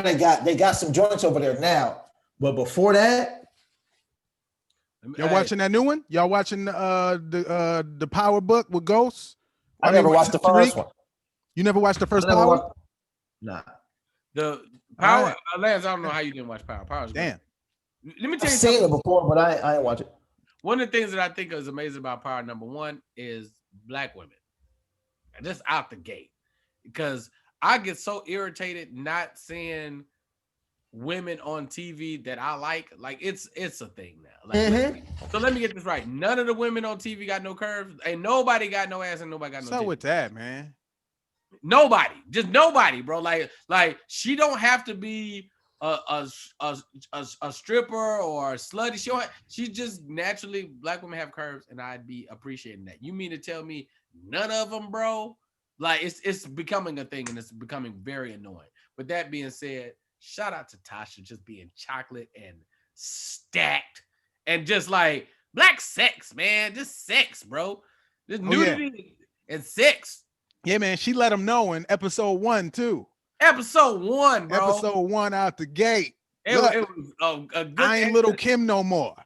they got some joints over there now. But before that, y'all watching that new one? Y'all watching the Power book with Ghosts? I never watched the first one. You never watched the first Power? Nah. The Power, Lance, I don't know how you didn't watch Power. Power's damn. Good. Let me tell you I've seen it before, but I ain't watch it. One of the things that I think is amazing about Power, number one, is Black women. Just out the gate. Because I get so irritated not seeing women on TV that I like. Like it's a thing now. Like, so let me get this right. None of the women on TV got no curves. Ain't nobody got no ass and nobody got no What's up with that, man? Nobody. Just nobody, bro. Like she don't have to be a stripper or a slutty. She's just naturally, Black women have curves, and I'd be appreciating that. You mean to tell me none of them, bro? Like it's becoming a thing, and it's becoming very annoying. With that being said, shout out to Tasha just being chocolate and stacked and just like Black sex, man. Just sex, bro. Just nudity and sex. Yeah, man. She let them know in episode 1 too. Episode 1, bro. Episode 1 out the gate. It was a good. I ain't little Kim no more.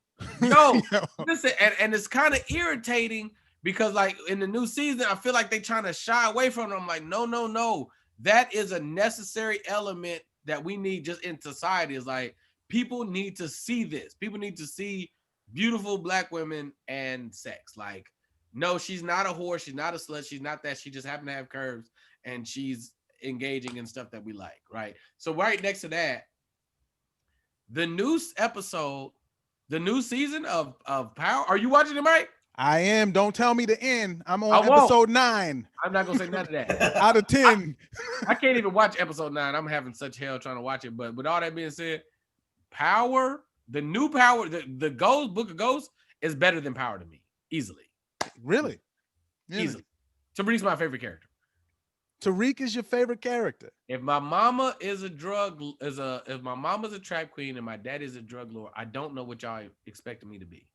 No, listen, and it's kind of irritating because like in the new season, I feel like they trying to shy away from it. I'm like, no. That is a necessary element that we need just in society. Is like people need to see this. People need to see beautiful Black women and sex. Like, no, she's not a whore. She's not a slut. She's not that. She just happened to have curves and she's engaging in stuff that we like, right? So right next to that, the new episode, the new season of Power. Are you watching it, Mike? I am. Don't tell me the end. I'm on episode 9. I'm not gonna say none of that. Out of 10. I can't even watch episode 9. I'm having such hell trying to watch it. But with all that being said, Power, the new Power, the Ghost Book of Ghosts is better than Power to me, easily. Really? Easily. Tariq's my favorite character. Tariq is your favorite character. If my mama is if my mama's a trap queen and my daddy's a drug lord, I don't know what y'all expected me to be.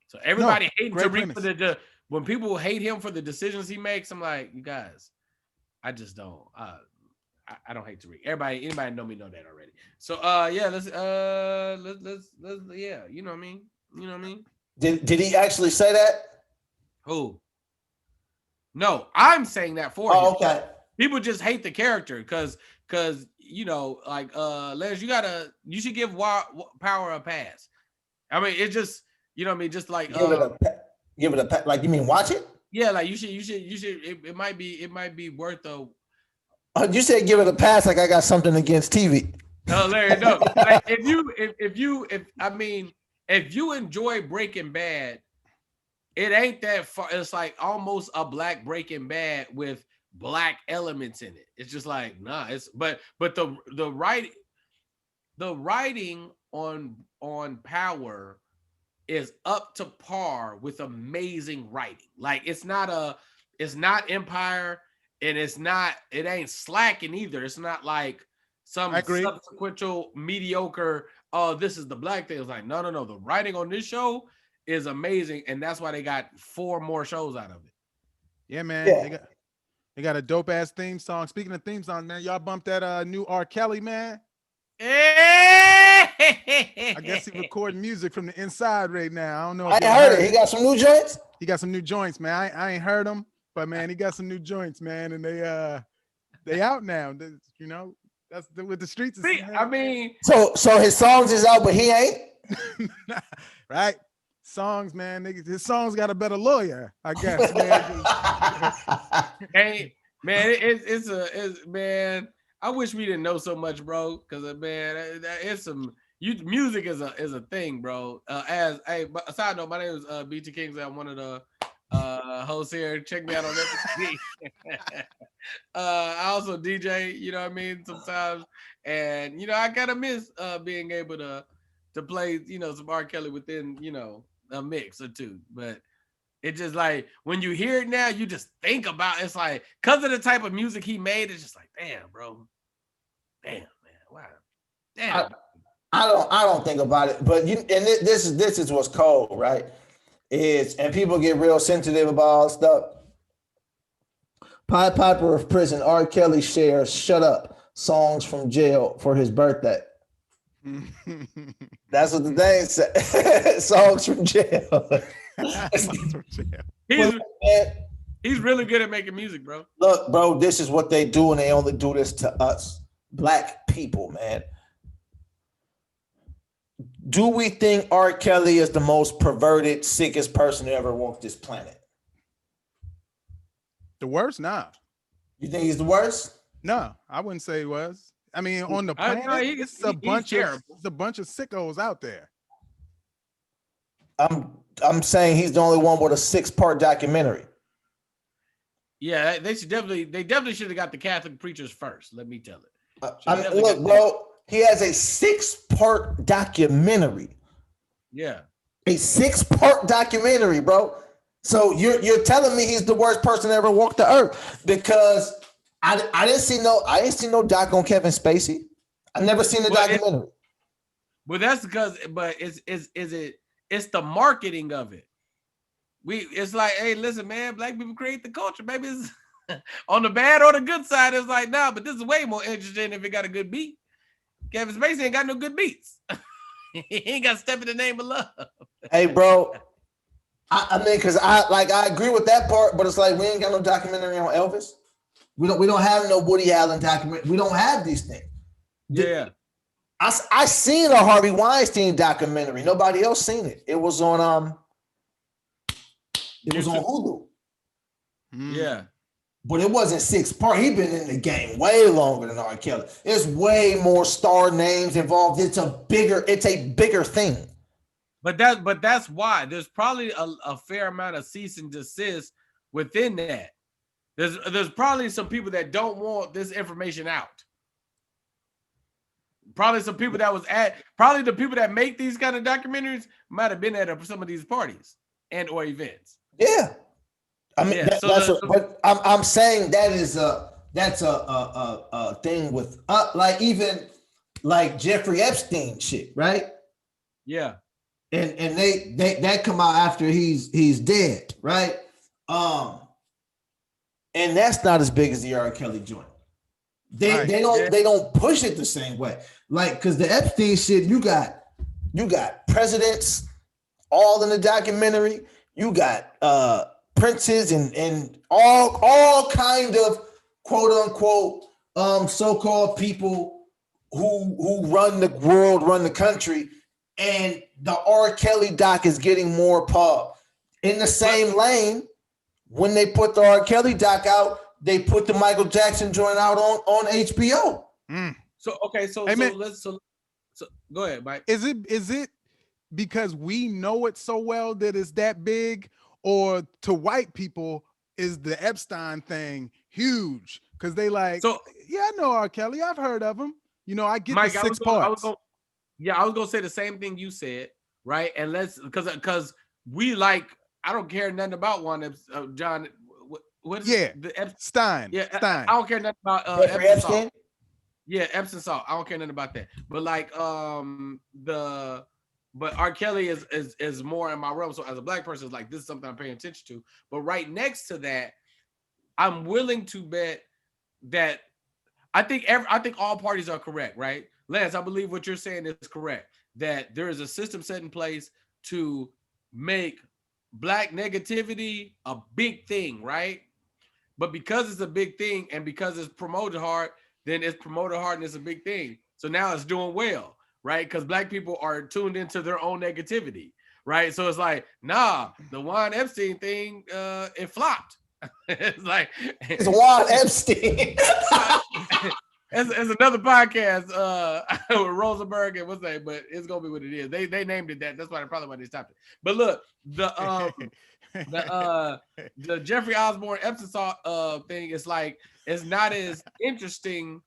So everybody hating Tariq for when people hate him for the decisions he makes, I'm like, you guys, I just don't. I don't hate Tariq. Anybody know me know that already. So let's you know what I mean? You know what I mean? Did he actually say that? Who? No, I'm saying that for him. Okay. People just hate the character because you know, like Les, you should give Power a pass. I mean, it just, you know what I mean, just like give it a like, you mean watch it? Yeah, like you should. It might be worth a. You said give it a pass. Like I got something against TV. No, Larry, no. Like if you enjoy Breaking Bad, it ain't that far. It's like almost a black Breaking Bad with black elements in it. It's just like nah. But the writing on Power is up to par with amazing writing. Like it's not Empire, and it ain't slacking either. It's not like some subsequential mediocre, oh, this is the black thing. It's like, no. The writing on this show is amazing, and that's why they got 4 more shows out of it. Yeah, man. Yeah. They got a dope ass theme song. Speaking of theme song, man, y'all bumped that new R. Kelly, man. I guess he recording music from the inside right now. I don't know. I ain't heard it. He got some new joints. He got some new joints, man. I ain't heard them, but man, he got some new joints, man, and they out now. You know, that's with the streets. I mean, so his songs is out, but he ain't. Right? Songs, man. His songs got a better lawyer, I guess, man. Hey, man, it's man. I wish we didn't know so much, bro. Because man, it's music is a thing, bro. Side note, my name is BT Kingsley. I'm one of the hosts here. Check me out on everything. I also DJ. You know what I mean? Sometimes, and I kind of miss being able to play some R. Kelly within a mix or two, but. It's just like when you hear it now, you just think about it's like because of the type of music he made. It's just like, damn, bro, damn, man, wow, damn. I don't think about it, but this is what's cold, right? And people get real sensitive about all stuff. Pied Piper of Prison, R. Kelly shares "Shut Up" songs from jail for his birthday. That's what the thing said. Songs from jail. He's really good at making music, bro. Look, bro, this is what they do, and they only do this to us, black people, man. Do we think R. Kelly is the most perverted, sickest person to ever walk this planet? The worst? Nah. You think he's the worst? No, I wouldn't say he was. I mean, on the planet, it's a bunch of sickos out there. I'm saying he's the only one with a 6-part documentary. Yeah, they definitely should have got the Catholic preachers first. Let me tell it. Look, bro, he has a 6-part documentary. Yeah, a 6-part documentary, bro. So you're telling me he's the worst person to ever walk the earth because I didn't see no doc on Kevin Spacey. I never seen the documentary. But that's because, it's the marketing of it. It's like, hey, listen, man, black people create the culture. Maybe it's on the bad or the good side. It's like, nah, but this is way more interesting if it got a good beat. Kevin Spacey ain't got no good beats. He ain't got Step in the Name of Love. Hey, bro. I mean, because I agree with that part, but it's like we ain't got no documentary on Elvis. We don't have no Woody Allen documentary. We don't have these things. Yeah. I seen a Harvey Weinstein documentary. Nobody else seen it. It was on Hulu. Yeah. But it wasn't 6-part. He been in the game way longer than R. Kelly. There's way more star names involved. It's a bigger thing. But that's why there's probably a fair amount of cease and desist within that. There's probably some people that don't want this information out. Probably some people probably the people that make these kind of documentaries might have been at some of these parties or events. Yeah. I mean, but I'm saying that's a thing with like even like Jeffrey Epstein shit, right? Yeah. And they come out after he's dead, right? And that's not as big as the R. Kelly joint. They don't push it the same way. Like, because the Epstein shit, you got presidents all in the documentary. You got princes and all kind of quote unquote so-called people who run the world, run the country, and the R. Kelly doc is getting more pub. In the same lane, when they put the R. Kelly doc out, they put the Michael Jackson joint out on HBO. So okay, so go ahead, Mike. Is it because we know it so well that it's that big, or to white people is the Epstein thing huge? Because they like, yeah, I know R. Kelly, I've heard of him. You know, I get Mike, the 6 parts. I was gonna say the same thing you said, right? And because we like, I don't care nothing about one John. What is the Stein? Yeah, Stein. I don't care nothing about Epstein. Yeah, Epsom salt. I don't care nothing about that. But like but R. Kelly is more in my realm. So as a black person, it's like, this is something I'm paying attention to. But right next to that, I'm willing to bet that I think all parties are correct, right? Lance, I believe what you're saying is correct. That there is a system set in place to make black negativity a big thing, right? But because it's a big thing and because it's promoted hard, then it's promoted hard and it's a big thing. So now it's doing well, right? Because black people are tuned into their own negativity, right? So it's like, nah, the Juan Epstein thing, it flopped. It's like, it's Juan Epstein. It's another podcast with Rosenberg and what's that? But it's gonna be what it is. They named it that. That's probably why they stopped it. But look, the Jeffrey Osborne Epstein thing is like, it's not as interesting.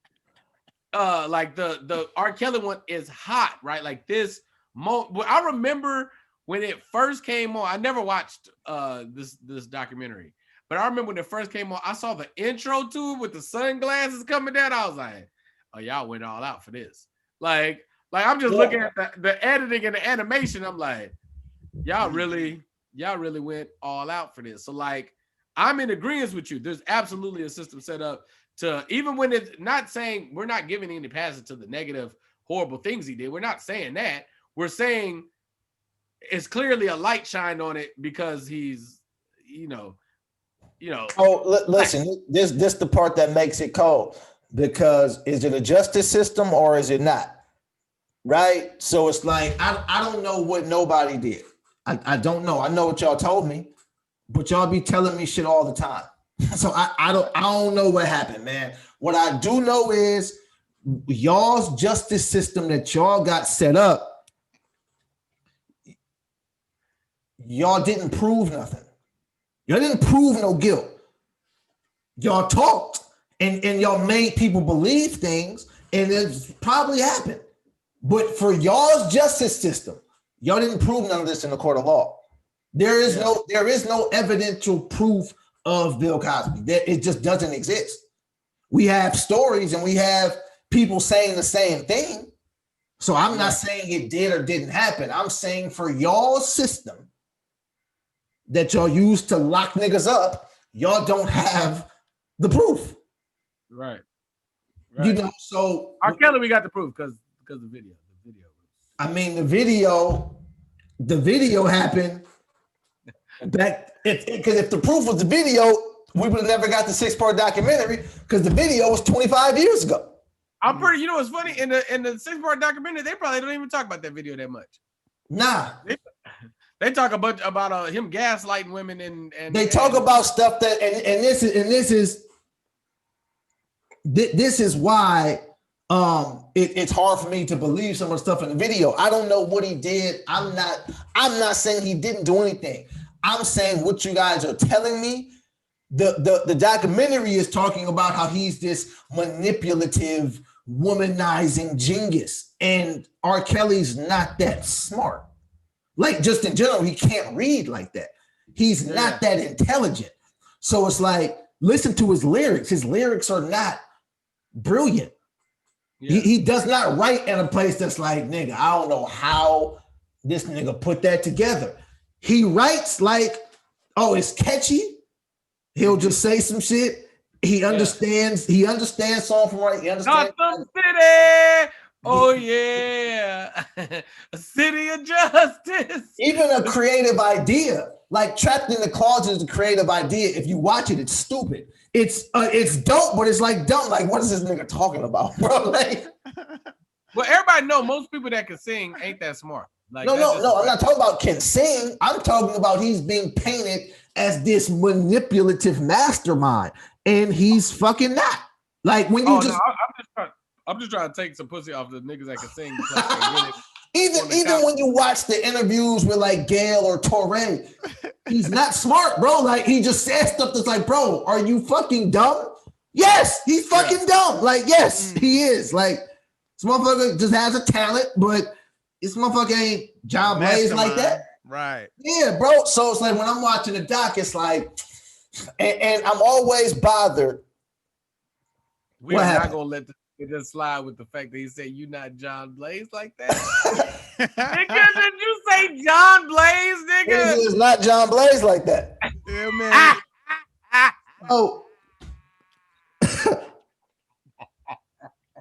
Like the R. Kelly one is hot, right? Like this I remember when it first came on. I never watched this documentary, but I remember when it first came on, I saw the intro to it with the sunglasses coming down. I was like, oh, y'all went all out for this. Like I'm just looking at the editing and the animation. I'm like, y'all really went all out for this. So like, I'm in agreement with you. There's absolutely a system set up to, even when it's not saying, we're not giving any passage to the negative, horrible things he did. We're not saying that. We're saying it's clearly a light shined on it because he's, you know. Oh, listen, this the part that makes it cold, because is it a justice system or is it not? Right? So it's like, I don't know what nobody did. I don't know. I know what y'all told me, but y'all be telling me shit all the time. So I don't know what happened, man. What I do know is y'all's justice system that y'all got set up, y'all didn't prove nothing. Y'all didn't prove no guilt. Y'all talked and y'all made people believe things, and it probably happened. But for y'all's justice system, y'all didn't prove none of this in the court of law. There is no evidential proof of Bill Cosby. It just doesn't exist. We have stories and we have people saying the same thing. So I'm not saying it did or didn't happen. I'm saying for y'all's system that y'all use to lock niggas up, y'all don't have the proof. Right. You know, so R. Kelly, we got the proof because the video. I mean, the video happened. That because if the proof was the video, we would have never got the 6-part documentary, because the video was 25 years ago. I'm pretty. You know what's funny? In the 6-part documentary, they probably don't even talk about that video that much. Nah, they talk about him gaslighting women and they talk about stuff that and this is why it's hard for me to believe some of the stuff in the video. I don't know what he did. I'm not saying he didn't do anything. I'm saying what you guys are telling me. The documentary is talking about how he's this manipulative, womanizing genius, and R. Kelly's not that smart. Like, just in general, he can't read like that. He's not that intelligent. So it's like, listen to his lyrics. His lyrics are not brilliant. Yeah. He does not write in a place that's like, nigga, I don't know how this nigga put that together. He writes like, oh, it's catchy. He'll just say some shit. He understands. He understands song from right. He understands. Gotham City. Oh yeah, a city of justice. Even a creative idea, like Trapped in the Closet, is a creative idea. If you watch it, it's stupid. It's dope, but it's like dumb. Like, what is this nigga talking about, bro? Like, well, everybody know most people that can sing ain't that smart. Like, No, that's I'm not talking about can sing. I'm talking about he's being painted as this manipulative mastermind, and he's fucking not. Like when you I'm just trying to take some pussy off the niggas that can sing. Plus they get it. even when you watch the interviews with like Gail or Torre, he's not smart, bro. Like he just says stuff that's like, bro, are you fucking dumb? Yes, he's fucking dumb. Like, yes, he is. Like, this motherfucker just has a talent, but this motherfucker ain't John Blaze like that. Right. Yeah, bro. So it's like when I'm watching the doc, it's like, and I'm always bothered. We're not gonna let it just slide with the fact that he said you not John Blaze like that. Nigga, did you say John Blaze, nigga? It's not John Blaze like that. Yeah, man. Oh.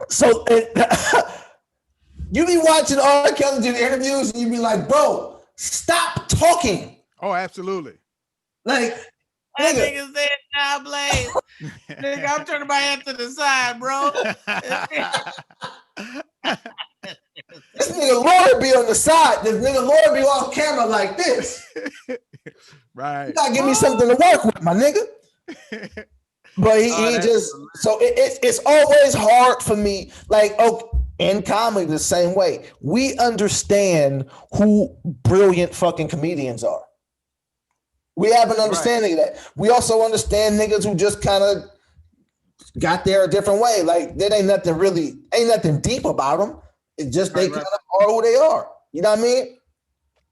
So you be watching R. Kelly do interviews and you be like, bro, stop talking. Oh, absolutely. Like, that nigga said John Blaze. Nigga, I'm turning my head to the side, bro. This nigga Lord be on the side. This nigga Lord be off camera like this. Right. You gotta give me something to work with, my nigga. But he just so it's always hard for me. Like, in comedy the same way. We understand who brilliant fucking comedians are. We have an understanding of that. We also understand niggas who just kind of got there a different way. Like there ain't nothing deep about them. It's just they kind of are who they are. You know what I mean?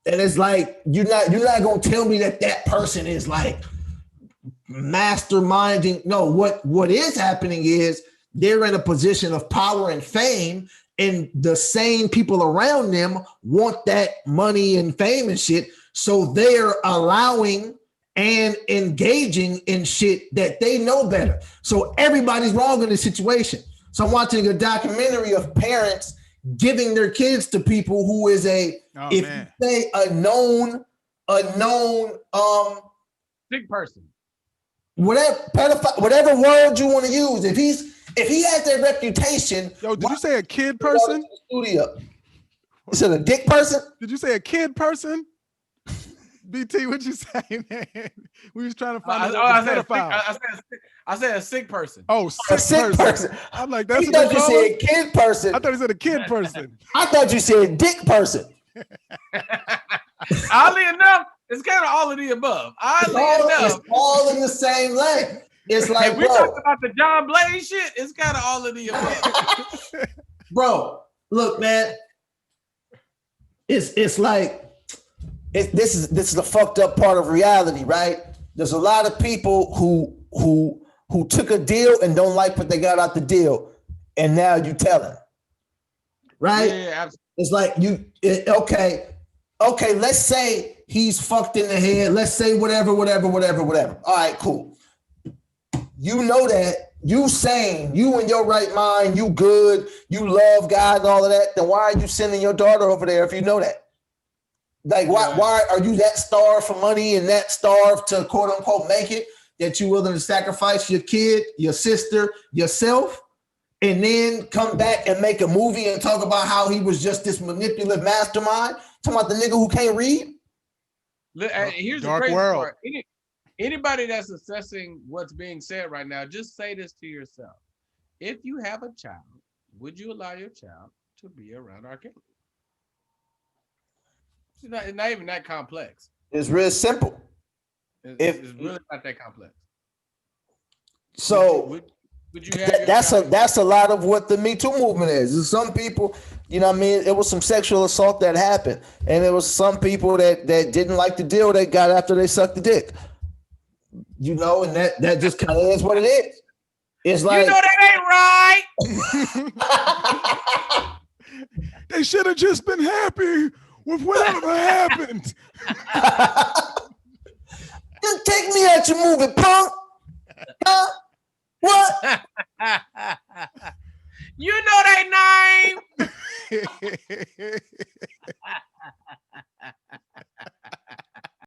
And it's like you're not gonna tell me that person is like masterminding. No, what is happening is they're in a position of power and fame, and the same people around them want that money and fame and shit. So they're allowing and engaging in shit that they know better. So everybody's wrong in this situation. So I'm watching a documentary of parents giving their kids to people who is you say a known sick person. Whatever word you want to use. If he has that reputation. Yo, did you say a kid person? Studio. You said a dick person? Did you say a kid person? BT, what you say, man? We was trying to find I said a sick person. Oh, sick person. I'm like, that's what you said, kid person. I thought he said a kid person. I thought you said dick person. Oddly enough, it's kind of all of the above. It's all in the same lane. It's like, if we talk about the John Blaze shit, it's kind of all of the above. Bro, look, man. It's like this is the fucked up part of reality, right? There's a lot of people who took a deal and don't like what they got out the deal, and now you tell them, right? Yeah, absolutely. It's like okay. Let's say he's fucked in the head. Let's say whatever. All right, cool. You know that you sane, you in your right mind, you good, you love God and all of that. Then why are you sending your daughter over there if you know that? Like, why are you that starved for money and that starved to quote unquote make it that you're willing to sacrifice your kid, your sister, yourself, and then come back and make a movie and talk about how he was just this manipulative mastermind? Talking about the nigga who can't read? Here's Dark the crazy world. part. Anybody that's assessing what's being said right now, just say this to yourself. If you have a child, would you allow your child to be around R. Kelly? It's not even that complex. It's real simple. It's really not that complex. So would you have that's a lot of what the Me Too movement is. Some people, you know what I mean, it was some sexual assault that happened, and there was some people that didn't like the deal they got after they sucked the dick. You know, and that just kind of is what it is. It's like, you know that ain't right. They should have just been happy with whatever happened. Just take me out your movie, punk. Huh? What? You know that name.